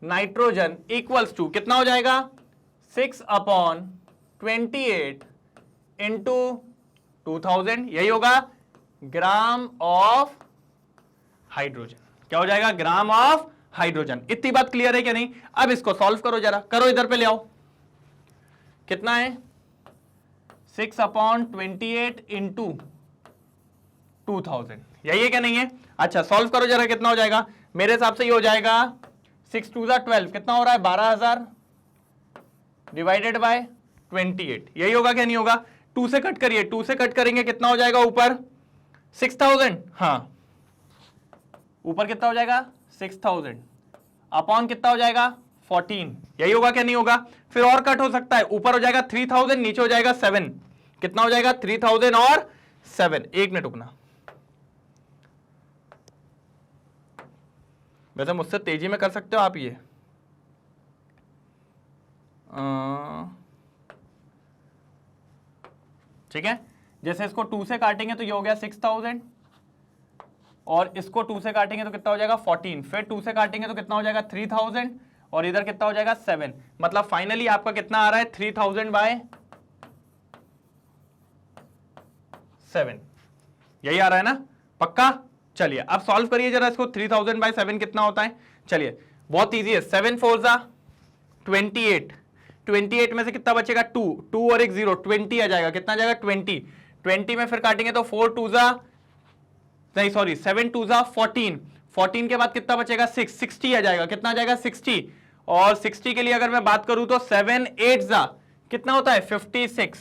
nitrogen equals to कितना हो जाएगा? 6/28 इंटू 2000, यही होगा ग्राम ऑफ हाइड्रोजन। क्या हो जाएगा? Gram of hydrogen. इतनी बात क्लियर है क्या नहीं? अब इसको सॉल्व करो जरा, करो, इधर पे ले आओ। कितना है? 6/28 इंटू 2000, यही है क्या नहीं है? अच्छा, सॉल्व करो जरा, कितना हो जाएगा? मेरे हिसाब से ये हो जाएगा 6 2 12, कितना हो रहा है? 12000 डिवाइडेड बाय 28, यही होगा क्या नहीं होगा? 2 से कट करिए, 2 से कट करेंगे कितना हो जाएगा ऊपर? 6000। हाँ, ऊपर कितना हो जाएगा 6000 अपॉन कितना हो जाएगा 14, यही होगा क्या नहीं होगा? फिर और कट हो सकता है, ऊपर हो जाएगा 3000, नीचे हो जाएगा 7, कितना हो जाएगा 3000 और 7। एक मिनट रुकना, वैसे मुझसे तेजी में कर सकते हो आप ये, ठीक है। जैसे इसको 2 से काटेंगे तो ये हो गया 6000, और इसको 2 से काटेंगे तो कितना हो जाएगा 14, फिर 2 से काटेंगे तो कितना हो जाएगा 3000, और इधर कितना हो जाएगा 7। मतलब फाइनली आपका कितना आ रहा है 3000 बाय 7, यही आ रहा है ना, पक्का? चलिए अब सॉल्व करिए जरा इसको, 3000 बाय 7 कितना होता है? चलिए बहुत इजी है, 7 4 जा 28, 28 में से कितना बचेगा 2, 2 और एक 0, 20 आ जाएगा, कितना आ जाएगा 20, 20 में फिर काटेंगे तो 4 2 जा, नहीं सॉरी 7 2 जा 14, 14 के बाद कितना बचेगा 6, 60 आ जाएगा, कितना आ जाएगा 60, और 60 के लिए अगर मैं बात करूं तो 7 8 जा कितना होता है 56,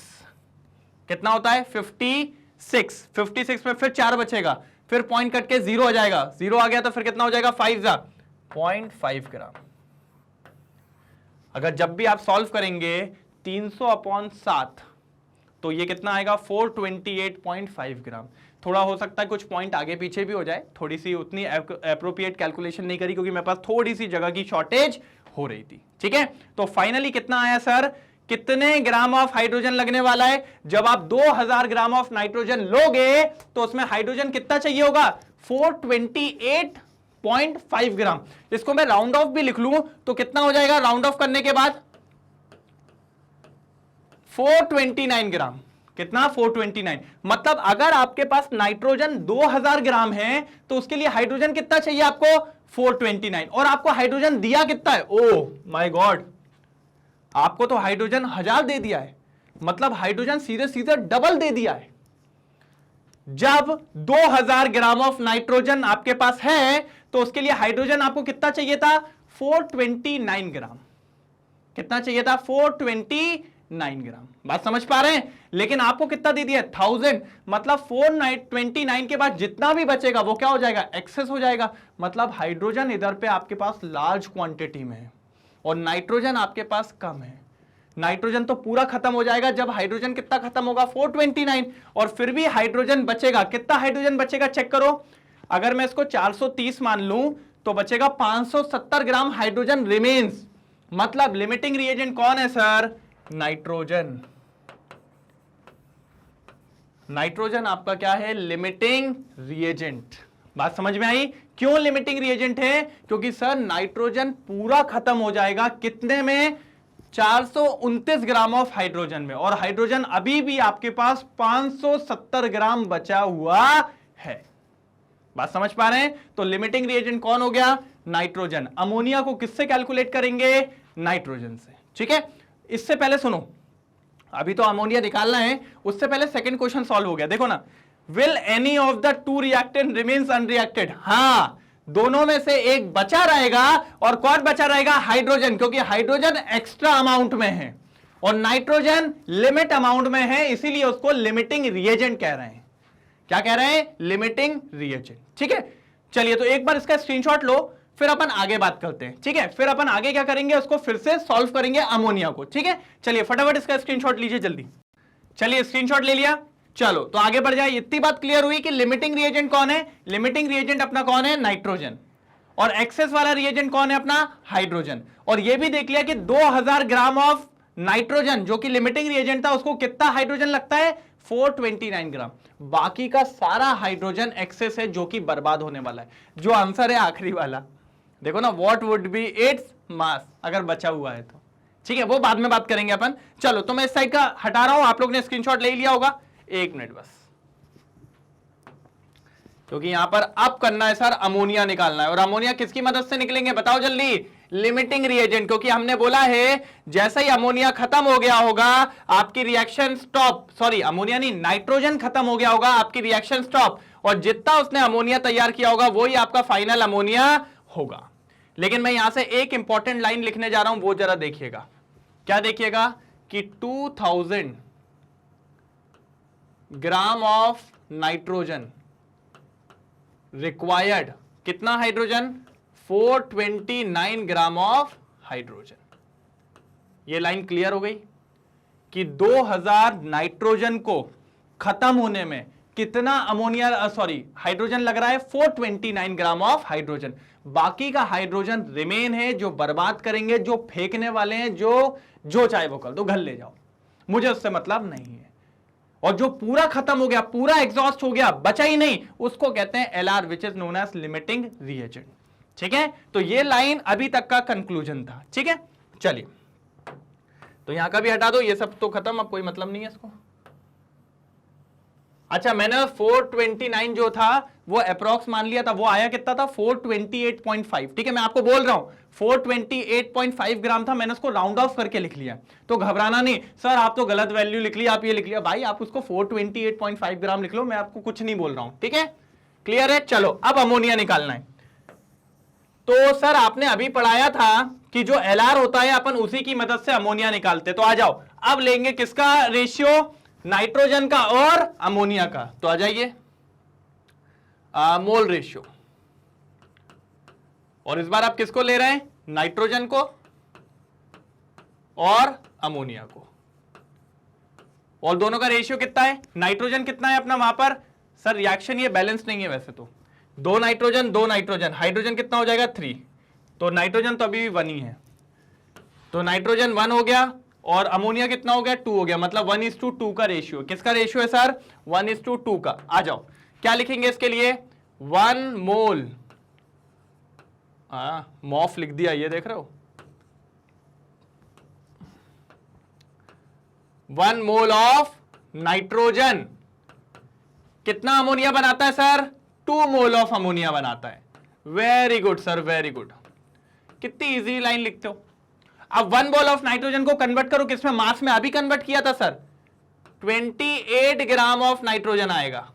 कितना होता है 56, 56 में फिर 4 बचेगा, फिर पॉइंट कट के 0 आ जाएगा, 0 आ गया तो फिर कितना हो जाएगा 5 जा 0.5 ग्राम। अगर जब भी आप सॉल्व करेंगे 300/7 तो ये कितना आएगा 428.5 ग्राम। थोड़ा हो सकता है कुछ पॉइंट आगे पीछे भी हो जाए, थोड़ी सी उतनी एप्रोप्रिएट कैलकुलेशन नहीं करी क्योंकि मेरे पास थोड़ी सी जगह की शॉर्टेज हो रही थी, ठीक है। तो फाइनली कितना आया सर, कितने ग्राम ऑफ हाइड्रोजन लगने वाला है? जब आप 2000 ग्राम ऑफ नाइट्रोजन लोगे तो उसमें हाइड्रोजन कितना चाहिए होगा 428.5 ग्राम। इसको मैं राउंड ऑफ भी लिख लूं तो कितना हो जाएगा राउंड ऑफ करने के बाद 429 ग्राम। कितना 429। मतलब अगर आपके पास नाइट्रोजन 2000 ग्राम है तो उसके लिए हाइड्रोजन कितना चाहिए आपको 429, और आपको हाइड्रोजन दिया कितना है, ओ माय गॉड, आपको तो हाइड्रोजन 1000 दे दिया है, मतलब हाइड्रोजन सीधे सीधे डबल दे दिया है। जब 2000 ग्राम ऑफ नाइट्रोजन आपके पास है तो उसके लिए हाइड्रोजन आपको कितना चाहिए था 429 ग्राम। कितना चाहिए था 429 ग्राम। बात समझ पा रहे हैं? लेकिन आपको कितना दे दिया 1000, मतलब 429 के बाद जितना भी बचेगा वो क्या हो जाएगा एक्सेस हो जाएगा। मतलब हाइड्रोजन इधर पे आपके पास लार्ज क्वांटिटी में है और नाइट्रोजन आपके पास कम है। नाइट्रोजन तो पूरा खत्म हो जाएगा जब हाइड्रोजन कितना खत्म होगा 429, और फिर भी हाइड्रोजन बचेगा। कितना हाइड्रोजन बचेगा चेक करो, अगर मैं इसको 430 मान लूं तो बचेगा 570 ग्राम हाइड्रोजन रिमेन्स। मतलब लिमिटिंग रिएजेंट कौन है सर, नाइट्रोजन। नाइट्रोजन आपका क्या है लिमिटिंग रिएजेंट। बात समझ में आई? क्यों लिमिटिंग रिएजेंट है? क्योंकि सर नाइट्रोजन पूरा खत्म हो जाएगा कितने में 429 ग्राम ऑफ हाइड्रोजन में, और हाइड्रोजन अभी भी आपके पास 570 ग्राम बचा हुआ है। बात समझ पा रहे हैं? तो लिमिटिंग रिएजेंट कौन हो गया नाइट्रोजन। अमोनिया को किससे कैलकुलेट करेंगे नाइट्रोजन से, ठीक है। इससे पहले सुनो, अभी तो अमोनिया निकालना है, उससे पहले सेकंड क्वेश्चन सॉल्व हो गया। देखो ना, will any of the two reactant remains unreacted. हाँ, दोनों में से एक बचा रहेगा, और कौन बचा रहेगा हाइड्रोजन, क्योंकि हाइड्रोजन एक्स्ट्रा अमाउंट में है और नाइट्रोजन लिमिट अमाउंट में है, इसीलिए उसको लिमिटिंग रिएजेंट कह रहे हैं। क्या कह रहे हैं लिमिटिंग रिएजेंट, ठीक है। चलिए तो एक बार इसका स्क्रीनशॉट लो, फिर अपन आगे बात करते हैं, ठीक है। फिर अपन आगे क्या करेंगे उसको फिर से सॉल्व करेंगे अमोनिया को, ठीक है। चलिए फटाफट इसका स्क्रीनशॉट लीजिए जल्दी। चलिए स्क्रीनशॉट ले लिया, चलो तो आगे बढ़ जाए। इतनी बात क्लियर हुई कि लिमिटिंग रिएजेंट कौन है, लिमिटिंग रिएजेंट अपना कौन है नाइट्रोजन, और एक्सेस वाला रिएजेंट कौन है अपना हाइड्रोजन। और यह भी देख लिया कि 2000 ग्राम ऑफ नाइट्रोजन जो कि लिमिटिंग रिएजेंट था उसको कितना हाइड्रोजन लगता है 429 ग्राम। बाकी का सारा हाइड्रोजन एक्सेस है जो कि बर्बाद होने वाला है। जो आंसर है आखिरी वाला, देखो ना, what would be its mass अगर बचा हुआ है तो, ठीक है, वो बाद में बात करेंगे अपन। चलो तो मैं इस साइड का हटा रहा हूं, आप लोग ने स्क्रीनशॉट ले लिया होगा। एक मिनट बस, क्योंकि यहां पर अब करना है सर अमोनिया निकालना है, और अमोनिया किसकी मदद से निकलेंगे बताओ जल्दी, लिमिटिंग रिएजेंट। क्योंकि हमने बोला है जैसे ही अमोनिया खत्म हो गया होगा आपकी रिएक्शन स्टॉप, सॉरी अमोनिया नहीं, नाइट्रोजन खत्म हो गया होगा, आपकी रिएक्शन स्टॉप, और जितना उसने अमोनिया तैयार किया होगा वही आपका फाइनल अमोनिया होगा। लेकिन मैं यहां से एक इंपॉर्टेंट लाइन लिखने जा रहा हूं, वो जरा देखिएगा। क्या देखिएगा कि 2000 ग्राम ऑफ नाइट्रोजन रिक्वायर्ड कितना हाइड्रोजन? 429 gram of hydrogen. ये लाइन क्लियर हो गई कि 2000 नाइट्रोजन को खत्म होने में कितना अमोनिया हाइड्रोजन लग रहा है? 429 ग्राम ऑफ हाइड्रोजन। बाकी का हाइड्रोजन रिमेन है, जो बर्बाद करेंगे, जो फेंकने वाले हैं, जो चाहे वो कर दो, घर ले जाओ, मुझे उससे मतलब नहीं है। और जो पूरा खत्म हो गया, पूरा एग्जॉस्ट हो गया, बचा ही नहीं, उसको कहते हैं LR, which is known as limiting reagent. ठीक है, तो ये लाइन अभी तक का कंक्लूजन था। ठीक है, चलिए तो यहां का भी हटा दो, ये सब तो खत्म, अब कोई मतलब नहीं है इसको। अच्छा, मैंने 429 जो था वो अप्रॉक्स मान लिया था, वो आया कितना था? 428.5। ठीक है, मैं आपको बोल रहा हूं 428.5 ग्राम था, मैंने उसको राउंड ऑफ करके लिख लिया। तो घबराना नहीं, सर आप तो गलत वैल्यू लिख लिया, आप ये लिख लिया। भाई आप उसको 428.5 ग्राम लिख लो, मैं आपको कुछ नहीं बोल रहा हूं। ठीक है, क्लियर है? चलो अब अमोनिया निकालना है। तो सर आपने अभी पढ़ाया था कि जो LR होता है अपन उसी की मदद से अमोनिया निकालते। तो आ जाओ, अब लेंगे किसका रेशियो? नाइट्रोजन का और अमोनिया का। तो आ जाइए, मोल रेशियो। और इस बार आप किसको ले रहे हैं? नाइट्रोजन को और अमोनिया को। और दोनों का रेशियो कितना है? नाइट्रोजन कितना है अपना वहां पर? सर रिएक्शन ये बैलेंस नहीं है वैसे तो, 2 नाइट्रोजन, हाइड्रोजन कितना हो जाएगा? 3। तो नाइट्रोजन तो अभी भी 1 ही है, तो नाइट्रोजन 1 हो गया और अमोनिया कितना हो गया? 2 हो गया। मतलब 1:2 का रेशियो। किसका रेशियो है सर? 1:2 का। आ जाओ, क्या लिखेंगे इसके लिए? 1 मोल, मॉफ लिख दिया, ये देख रहे हो, 1 मोल ऑफ नाइट्रोजन कितना अमोनिया बनाता है सर? 2 मोल ऑफ अमोनिया बनाता है। Very good sir, very good. कितनी इजी लाइन लिखते हो। अब 1 मोल ऑफ नाइट्रोजन को कन्वर्ट करो किसमें? मास में। अभी कन्वर्ट किया था सर, 28 ग्राम ऑफ नाइट्रोजन आएगा।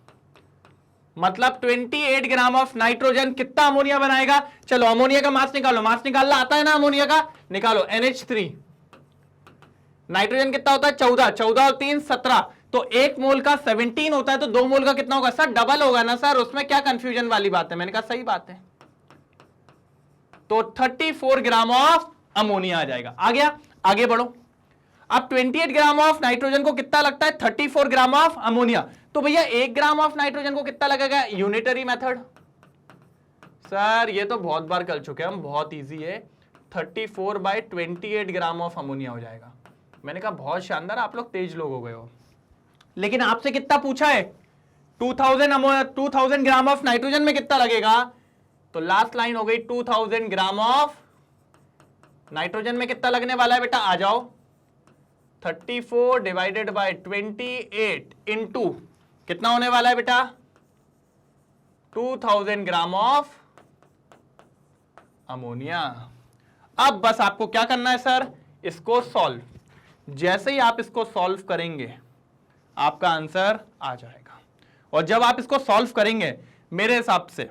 मतलब 28 ग्राम ऑफ नाइट्रोजन कितना अमोनिया बनाएगा? चलो अमोनिया का मास निकालो, मास निकालना आता है ना अमोनिया का? निकालो, NH3। नाइट्रोजन कितना होता है? 14, 14 और 3 17। तो 1 मोल का 17 होता है, तो 2 मोल का कितना होगा सर? डबल होगा ना सर, उसमें क्या कंफ्यूजन वाली बात है? मैंने कहा सही बात है। तो 34 ग्राम ऑफ अमोनिया आ जाएगा। आ गया, आगे बढ़ो। अब 28 ग्राम ऑफ नाइट्रोजन को कितना लगता है? 34 ग्राम ऑफ अमोनिया। तो भैया 1 ग्राम ऑफ नाइट्रोजन को कितना लगेगा? Unitary method. सर ये तो बहुत बार कर चुके हैं हम, बहुत इजी है। 34/28 ग्राम ऑफ अमोनिया हो जाएगा। मैंने कहा बहुत शानदार, आप लोग तेज लोग हो गए हो। लेकिन आपसे कितना पूछा है? 2000 ग्राम ऑफ नाइट्रोजन में कितना लगेगा? तो लास्ट लाइन हो गई 2000 ग्राम ऑफ नाइट्रोजन में कितना लगने वाला है बेटा? आ जाओ, 34 डिवाइडेड बाय 28 इंटू कितना होने वाला है बेटा? 2000 ग्राम ऑफ अमोनिया। अब बस आपको क्या करना है सर? इसको सॉल्व। जैसे ही आप इसको सॉल्व करेंगे आपका आंसर आ जाएगा। और जब आप इसको सॉल्व करेंगे मेरे हिसाब से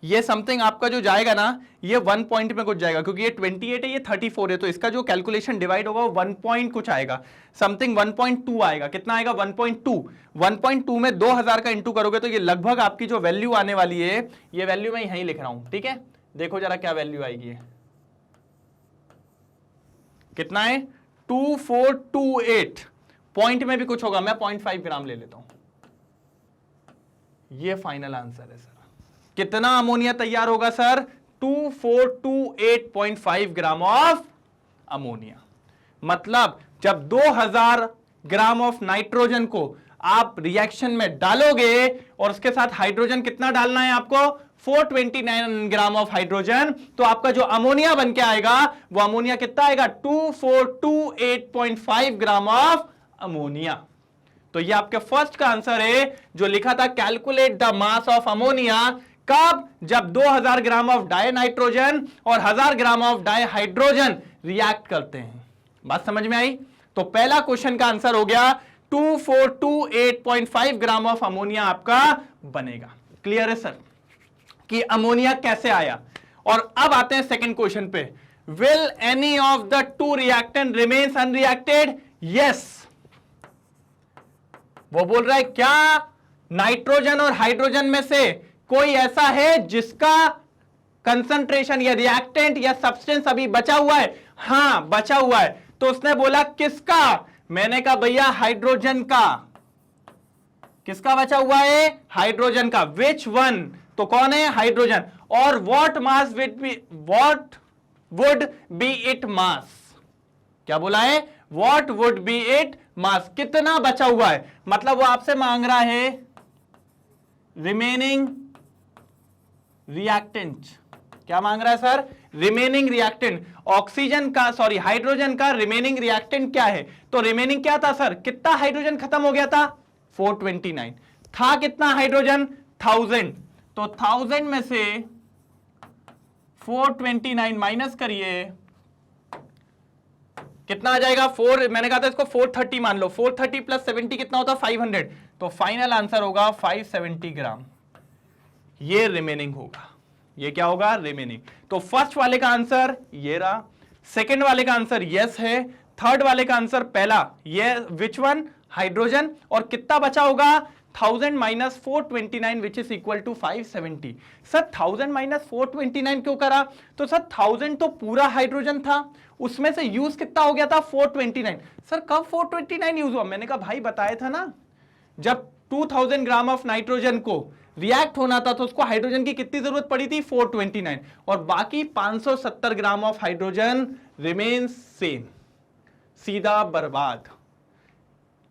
ये समथिंग आपका जो जाएगा ना, ये 1 पॉइंट में कुछ जाएगा, क्योंकि ये 28 है, ये 34 है, तो इसका जो कैलकुलेशन डिवाइड होगा वो 1 पॉइंट कुछ आएगा, समथिंग 1.2 आएगा। कितना आएगा? 1.2। 1.2 में 2000 का इंटू करोगे तो ये लगभग आपकी जो वैल्यू आने वाली है, ये वैल्यू मैं यहीं लिख रहा हूं। ठीक है, देखो जरा क्या वैल्यू आएगी। कितना है? 2428। पॉइंट में भी कुछ होगा, मैं 0.5 ग्राम ले लेता हूं। ये फाइनल आंसर है सर। कितना अमोनिया तैयार होगा सर? 2428.5 gram of ammonia. मतलब जब 2000 ग्राम ऑफ नाइट्रोजन को आप रिएक्शन में डालोगे और उसके साथ हाइड्रोजन कितना डालना है आपको? 429 ग्राम ऑफ हाइड्रोजन, तो आपका जो अमोनिया बन के आएगा वो अमोनिया कितना आएगा? 2428.5 ग्राम ऑफ अमोनिया। तो ये आपके फर्स्ट का आंसर है जो लिखा था, calculate the mass of ammonia. कब? जब 2000 ग्राम ऑफ डाई नाइट्रोजन और 1000 gram of di hydrogen react करते हैं। बात समझ में आई? तो पहला क्वेश्चन का आंसर हो गया 2428.5 ग्राम ऑफ अमोनिया आपका बनेगा। क्लियर है सर कि अमोनिया कैसे आया? और अब आते हैं सेकंड क्वेश्चन पे। Will any of the two reactant remains unreacted? Yes. वो बोल रहा है क्या नाइट्रोजन और हाइड्रोजन में से कोई ऐसा है जिसका कंसंट्रेशन या रिएक्टेंट या सब्सटेंस अभी बचा हुआ है? हां बचा हुआ है। तो उसने बोला किसका? मैंने कहा भैया हाइड्रोजन का। किसका बचा हुआ है? हाइड्रोजन का। Which one? तो कौन है? हाइड्रोजन। और what mass would be it mass? क्या बोला है? What would be it mass? कितना बचा हुआ है? मतलब वो आपसे मांग रहा है रिमेनिंग रिएक्टेंट। क्या मांग रहा है सर? Remaining reactant. ऑक्सीजन का, सॉरी हाइड्रोजन का रिमेनिंग रिएक्टेंट क्या है? तो रिमेनिंग क्या था सर? कितना हाइड्रोजन खत्म हो गया था? 429 था। कितना हाइड्रोजन? 1000। तो 1000 में से 429 माइनस करिए, कितना आ जाएगा? 4, मैंने कहा था इसको 430 मान लो। 430 प्लस 70 कितना होता? 500। तो फाइनल आंसर होगा 570 ग्राम। ये रिमेनिंग होगा। ये क्या होगा? रिमेनिंग। तो फर्स्ट वाले का आंसर ये रहा, सेकंड वाले का आंसर यस है, थर्ड वाले का आंसर पहला ये विच वन? हाइड्रोजन। और कितना बचा होगा? 1000 minus 429 which is equal to 570। सर 1000 माइनस 429 क्यों करा? तो सर 1000 तो पूरा हाइड्रोजन था, उसमें से यूज कितना हो गया था? 429। सर कब 429 यूज हुआ? मैंने कहा भाई बताया था ना, जब 2000 ग्राम ऑफ नाइट्रोजन को रिएक्ट होना था तो उसको हाइड्रोजन की कितनी जरूरत पड़ी थी? 429। और बाकी 570 gram of hydrogen remains same. सीधा बर्बाद।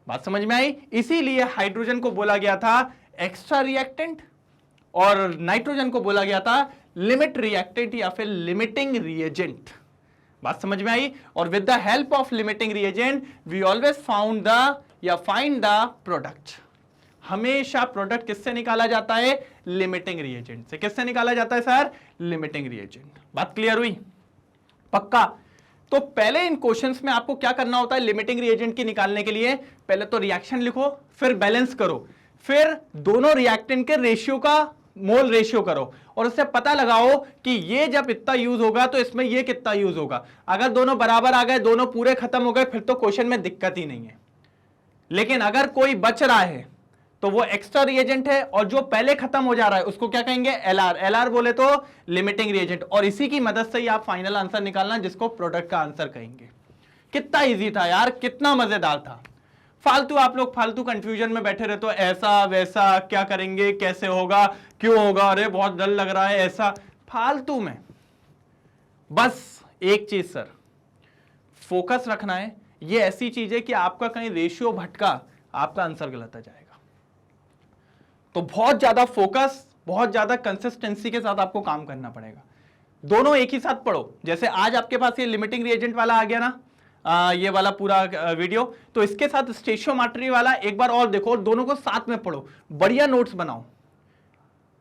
बात समझ में आई? इसीलिए हाइड्रोजन को बोला गया था एक्स्ट्रा रिएक्टेंट और नाइट्रोजन को बोला गया था लिमिट रिएक्टेंट या फिर लिमिटिंग रिएजेंट। बात समझ में आई? और with the help of limiting reagent we always found the या फाइंड द प्रोडक्ट। हमेशा प्रोडक्ट किससे निकाला जाता है? लिमिटिंग रिएजेंट से। किससे निकाला जाता है सर? Limiting reagent. बात क्लियर हुई? पक्का? तो पहले इन क्वेश्चंस में आपको क्या करना होता है लिमिटिंग रिएजेंट की निकालने के लिए? पहले तो रिएक्शन लिखो, फिर बैलेंस करो, फिर दोनों रिएक्टेंट के रेशियो का मोल रेशियो करो और उससे पता लगाओ कि ये जब इतना यूज होगा तो इसमें ये कितना यूज होगा। अगर दोनों बराबर आ गए, दोनों पूरे खत्म हो गए, फिर तो क्वेश्चन में दिक्कत ही नहीं है। लेकिन अगर कोई बच रहा है तो वो एक्स्ट्रा रिएजेंट है और जो पहले खत्म हो जा रहा है उसको क्या कहेंगे? एलआर। एलआर बोले तो लिमिटिंग रिएजेंट। और इसी की मदद से ही आप फाइनल आंसर निकालना जिसको प्रोडक्ट का आंसर कहेंगे। कितना इजी था यार, कितना मजेदार था। फालतू आप लोग फालतू कंफ्यूजन में बैठे रहते हो, ऐसा वैसा क्या करेंगे, कैसे होगा, क्यों होगा, अरे बहुत डर लग रहा है, ऐसा फालतू में। बस एक चीज सर फोकस रखना है, ये ऐसी चीज है कि आपका कहीं रेशियो भटका आपका आंसर गलत आ जाएगा। तो बहुत ज्यादा फोकस, बहुत ज्यादा कंसिस्टेंसी के साथ आपको काम करना पड़ेगा। दोनों एक ही साथ पढ़ो। जैसे आज आपके पास ये लिमिटिंग रिएजेंट वाला आ गया ना, ये वाला पूरा वीडियो, तो इसके साथ स्टेशियोमेट्री वाला एक बार और देखो और दोनों को साथ में पढ़ो, बढ़िया नोट्स बनाओ।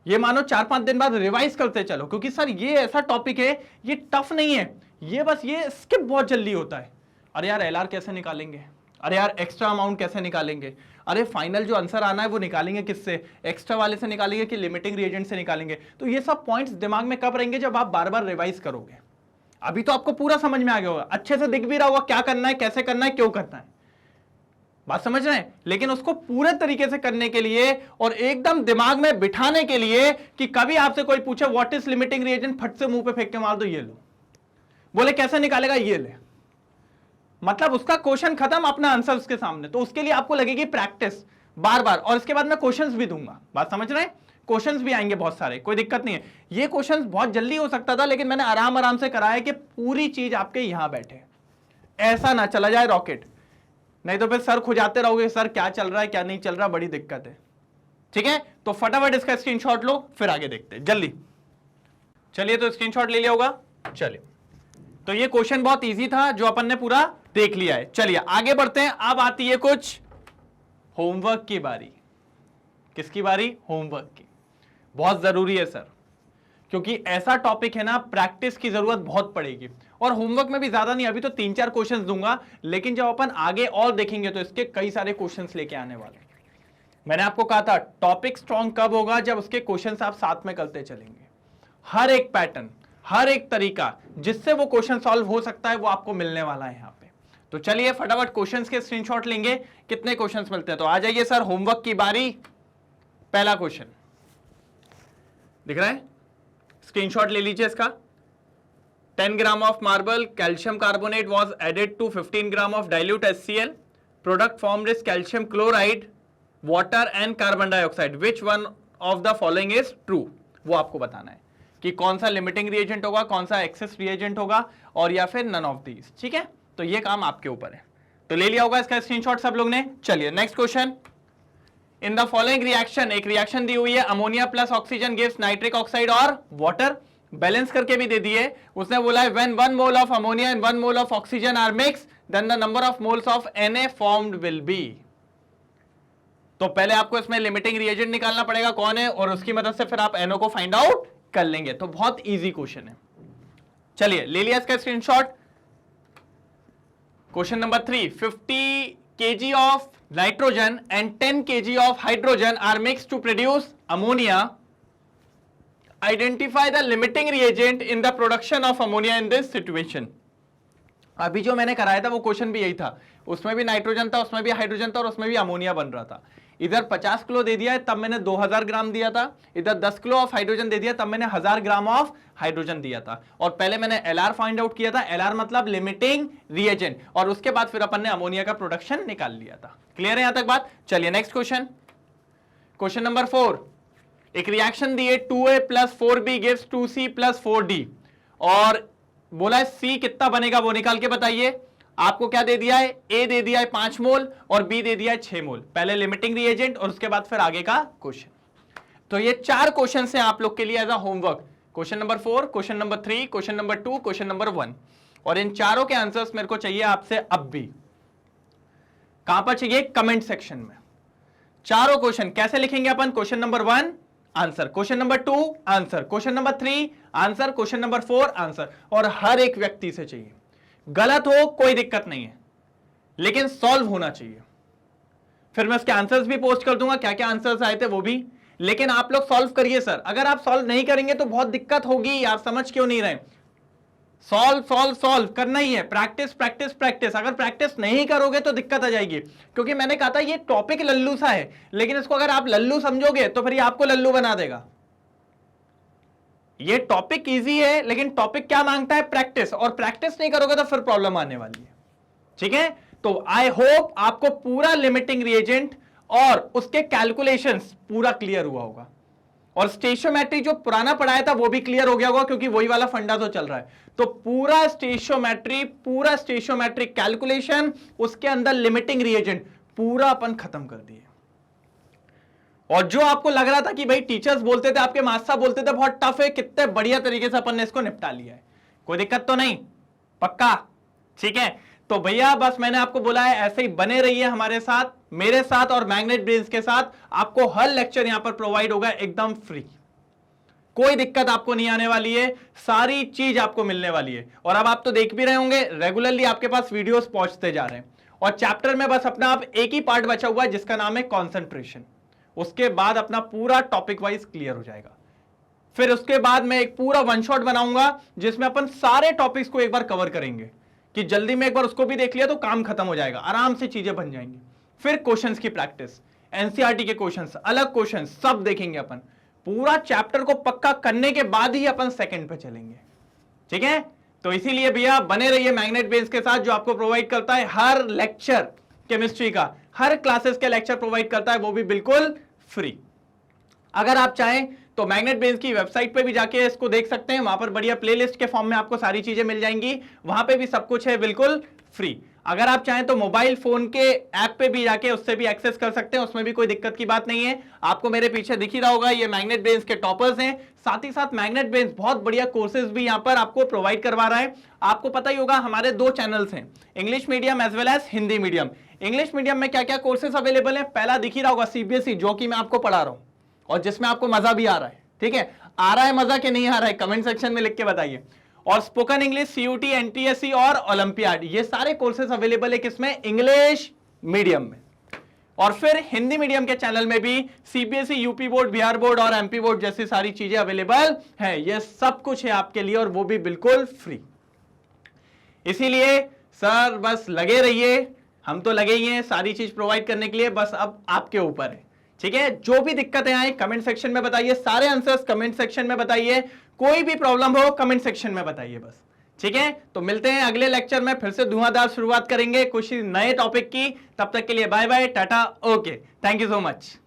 ये मानो 4-5 दिन बाद रिवाइज करते चलो, क्योंकि सर ये ऐसा टॉपिक है, ये टफ नहीं है, ये बस ये स्किप बहुत जल्दी होता है। अरे यार एलआर कैसे निकालेंगे, अरे यार एक्स्ट्रा अमाउंट कैसे निकालेंगे, अरे फाइनल जो आंसर आना है वो निकालेंगे किससे? एक्स्ट्रा वाले से निकालेंगे कि लिमिटिंग रिएजेंट से निकालेंगे? तो ये सब पॉइंट्स दिमाग में कब रहेंगे? जब आप बार बार रिवाइज करोगे। अभी तो आपको पूरा समझ में आ गया होगा, अच्छे से दिख भी रहा होगा क्या करना है, कैसे करना है, क्यों करना है। बात समझ रहे हैं? लेकिन उसको पूरे तरीके से करने के लिए और एकदम दिमाग में बिठाने के लिए कि कभी आपसे कोई पूछे व्हाट इज लिमिटिंग रिएजेंट, फट से मुंह पे फेंक के मार दो ये लो, बोले कैसे निकालेगा ये ले, मतलब उसका क्वेश्चन खत्म, अपना आंसर उसके सामने। तो उसके लिए आपको लगेगी प्रैक्टिस बार बार, और इसके बाद मैं क्वेश्चंस भी दूंगा। बात समझ रहे हैं? क्वेश्चंस भी आएंगे बहुत सारे, कोई दिक्कत नहीं है। ये क्वेश्चंस बहुत जल्दी हो सकता था, लेकिन मैंने आराम आराम से कराया कि पूरी चीज आपके यहां बैठे, ऐसा ना चला जाए रॉकेट, नहीं तो फिर सर खुजाते रहोगे सर क्या चल रहा है क्या नहीं चल रहा, बड़ी दिक्कत है। ठीक है, तो फटाफट इसका स्क्रीनशॉट लो, फिर आगे देखते हैं जल्दी। चलिए तो स्क्रीनशॉट ले लिया होगा। चलिए तो ये क्वेश्चन बहुत इजी था जो अपन ने पूरा देख लिया है। चलिए आगे बढ़ते हैं। अब आती है कुछ होमवर्क की बारी। किसकी बारी? होमवर्क की। बहुत जरूरी है सर, क्योंकि ऐसा टॉपिक है ना, प्रैक्टिस की जरूरत बहुत पड़ेगी। और होमवर्क में भी ज्यादा नहीं, अभी तो 3-4 क्वेश्चंस दूंगा, लेकिन जब अपन आगे और देखेंगे तो इसके कई सारे क्वेश्चंस लेके आने वाले। मैंने आपको कहा था टॉपिक स्ट्रॉन्ग कब होगा? जब उसके क्वेश्चंस आप साथ में करते चलेंगे। हर एक पैटर्न, हर एक तरीका जिससे वो क्वेश्चन सॉल्व हो सकता है वो आपको मिलने वाला है यहाँ पे। तो चलिए फटाफट क्वेश्चंस के स्क्रीनशॉट लेंगे, कितने क्वेश्चंस मिलते हैं। तो आ जाइए सर, होमवर्क की बारी। पहला क्वेश्चन, दिख रहा है, स्क्रीनशॉट ले लीजिए इसका। 10 gram of marble calcium carbonate was added to 15 gram of dilute HCl, product formed is calcium chloride, water and carbon dioxide, which one of the following is true. वो आपको बताना है कि कौन सा लिमिटिंग रिएजेंट होगा, कौन सा एक्सेस रिएजेंट होगा, और या फिर नन ऑफ दीज। ठीक है, तो ये काम आपके ऊपर है। तो ले लिया होगा इसका स्क्रीनशॉट सब लोग ने। चलिए next question. In the following reaction, एक रिएक्शन दी हुई है, ammonia plus oxygen gives nitric oxide और वाटर, बैलेंस करके भी दे दिए। उसने बोला है when 1 mole of ammonia and 1 mole of oxygen are mix then the number of moles of Na formed will be. तो पहले आपको इसमें लिमिटिंग रिएजेंट निकालना पड़ेगा कौन है, और उसकी मदद से फिर आप NO को फाइंड आउट कर लेंगे। तो बहुत इजी क्वेश्चन है। चलिए ले लिया इसका screenshot. Question number 3, 50 kg of nitrogen and 10 kg of hydrogen are mixed to produce ammonia. Identify the limiting reagent in the production of ammonia in this situation. अभी जो मैंने कराया था वो क्वेश्चन भी यही था, उसमें भी नाइट्रोजन था, उसमें भी हाइड्रोजन था, और उसमें भी अमोनिया बन रहा था। इधर 50 किलो दे दिया है तब मैंने 2000 ग्राम दिया था, इधर 10 किलो ऑफ हाइड्रोजन दे दिया तब मैंने 1000 ग्राम ऑफ हाइड्रोजन दिया था, और पहले मैंने LR फाइंड आउट किया था। LR मतलब लिमिटिंग रिएजेंट, और उसके बाद फिर अपन ने अमोनिया का प्रोडक्शन निकाल लिया था। क्लियर है यहां तक बात? चलिए नेक्स्ट क्वेश्चन। क्वेश्चन नंबर 4, एक रिएक्शन दी है 2A + 4B gives 2C + 4D, और बोला है C कितना बनेगा वो निकाल के बताइए। आपको क्या दे दिया है, A दे दिया है 5 मोल और B दे दिया है 6 मोल। पहले लिमिटिंग रिएजेंट और उसके बाद फिर आगे का क्वेश्चन। तो ये 4 क्वेश्चन हैं आप लोग के लिए as a homework. Question number 4, question number 3, question number 2, question number 1, और इन चारों के आंसर्स मेरे को चाहिए आपसे अब भी। कहां पर चाहिए? कमेंट सेक्शन में। चारों क्वेश्चन कैसे लिखेंगे अपन? Question number 1 answer, question number 2 answer, question number 3 answer, question number 4 answer, और हर एक व्यक्ति से चाहिए। गलत हो कोई दिक्कत नहीं है, लेकिन सॉल्व होना चाहिए। फिर मैं उसके आंसर्स भी पोस्ट कर दूंगा, क्या क्या आंसर्स आए थे वो भी, लेकिन आप लोग सॉल्व करिए सर। अगर आप सॉल्व नहीं करेंगे तो बहुत दिक्कत होगी, आप समझ क्यों नहीं रहे? सॉल्व सॉल्व सॉल्व करना ही है, प्रैक्टिस प्रैक्टिस प्रैक्टिस। अगर प्रैक्टिस नहीं करोगे तो दिक्कत आ जाएगी, क्योंकि मैंने कहा था ये टॉपिक लल्लू सा है, लेकिन इसको अगर आप लल्लू समझोगे तो फिर ये आपको लल्लू बना देगा। ये टॉपिक इजी है, लेकिन टॉपिक क्या मांगता है? प्रैक्टिस, और प्रैक्टिस नहीं करोगे तो फिर प्रॉब्लम आने वाली है। ठीक है, तो आई होप आपको पूरा लिमिटिंग रिएजेंट और उसके कैलकुलेशंस पूरा क्लियर हुआ होगा, और स्टेशियोमेट्री जो पुराना पढ़ाया था वो भी क्लियर हो गया होगा, क्योंकि वही वाला फंडा तो चल रहा है। तो पूरा स्टेशियोमेट्रिक कैलकुलेशन, उसके अंदर लिमिटिंग रिएजेंट पूरा अपन खत्म कर दिए। और जो आपको लग रहा था कि भाई टीचर्स बोलते थे, आपके मास्टर साहब बोलते थे बहुत टफ है, कितने बढ़िया तरीके से अपन ने इसको निपटा लिया है। कोई दिक्कत तो नहीं? पक्का? ठीक है, तो भैया बस मैंने आपको बोला है ऐसे ही बने रहिए हमारे साथ, मेरे साथ और मैग्नेट ब्रेन्स के साथ। आपको हर लेक्चर यहां पर प्रोवाइड होगा एकदम फ्री, कोई दिक्कत आपको नहीं आने वाली है, सारी चीज आपको मिलने वाली है। और अब आप तो देख भी रहे होंगे रेगुलरली आपके पास वीडियोस पहुंचते जा रहे हैं, और चैप्टर में बस अपना आप एक ही पार्ट बचा हुआ है जिसका नाम है कॉन्सेंट्रेशन। उसके बाद अपना पूरा टॉपिक वाइज क्लियर हो जाएगा। फिर उसके बाद मैं एक पूरा वन शॉट बनाऊंगा जिसमें अपन सारे टॉपिक्स को एक बार कवर करेंगे, कि जल्दी में एक बार उसको भी देख लिया तो काम खत्म हो जाएगा, आराम से चीजें बन जाएंगी। फिर क्वेश्चंस की प्रैक्टिस, एनसीईआरटी के क्वेश्चंस, अलग क्वेश्चंस सब देखेंगे अपन। पूरा चैप्टर को पक्का करने के बाद ही अपन सेकंड पे चलेंगे। ठीक है, तो इसीलिए भैया बने रहिए मैग्नेट ब्रेन्स के साथ, जो आपको प्रोवाइड करता है हर लेक्चर केमिस्ट्री का, हर क्लासेस के लेक्चर प्रोवाइड करता है, वो भी बिल्कुल फ्री। अगर आप चाहें तो मैग्नेट ब्रेन्स की वेबसाइट पे भी जाके इसको देख सकते हैं, वहां पर बढ़िया प्लेलिस्ट के फॉर्म में आपको सारी चीजें मिल जाएंगी, वहां पे भी सब कुछ है बिल्कुल फ्री। अगर आप चाहें तो मोबाइल फोन के ऐप पे भी जाके उससे भी एक्सेस कर सकते हैं, उसमें भी कोई दिक्कत की बात नहीं है। आपको मेरे पीछे दिख ही रहा होगा, ये मैग्नेट ब्रेन्स के टॉपर्स हैं। साथ ही साथ मैग्नेट ब्रेन्स बहुत बढ़िया कोर्सेज भी यहाँ पर आपको प्रोवाइड करवा रहा है। आपको पता ही होगा हमारे 2 चैनल्स हैं, English medium as well as Hindi medium. English medium में क्या क्या कोर्सेज अवेलेबल है, पहला दिख ही रहा होगा CBSE, जो कि मैं आपको पढ़ा रहा हूं और जिसमें आपको मजा भी आ रहा है। ठीक है, आ रहा है मजा कि नहीं आ रहा है, कमेंट सेक्शन में लिख के बताइए। और स्पोकन इंग्लिश, CUT, NTSE और ओलंपियाड, ये सारे कोर्सेज अवेलेबल है किसमें? इंग्लिश मीडियम में। और फिर हिंदी मीडियम के चैनल में भी CBSE, UP board, Bihar board और MP बोर्ड जैसी सारी चीजें अवेलेबल है। ये सब कुछ है आपके लिए, और वो भी बिल्कुल फ्री। इसीलिए सर बस लगे रहिए, हम तो लगे ही हैं सारी चीज प्रोवाइड करने के लिए, बस अब आपके ऊपर है ठीक है, जो भी दिक्कतें आए कमेंट सेक्शन में बताइए, सारे आंसर्स कमेंट सेक्शन में बताइए, कोई भी प्रॉब्लम हो कमेंट सेक्शन में बताइए बस। ठीक है, तो मिलते हैं अगले लेक्चर में, फिर से धुआंधार शुरुआत करेंगे कुछ नए टॉपिक की। तब तक के लिए bye bye, tata, okay, thank you so much.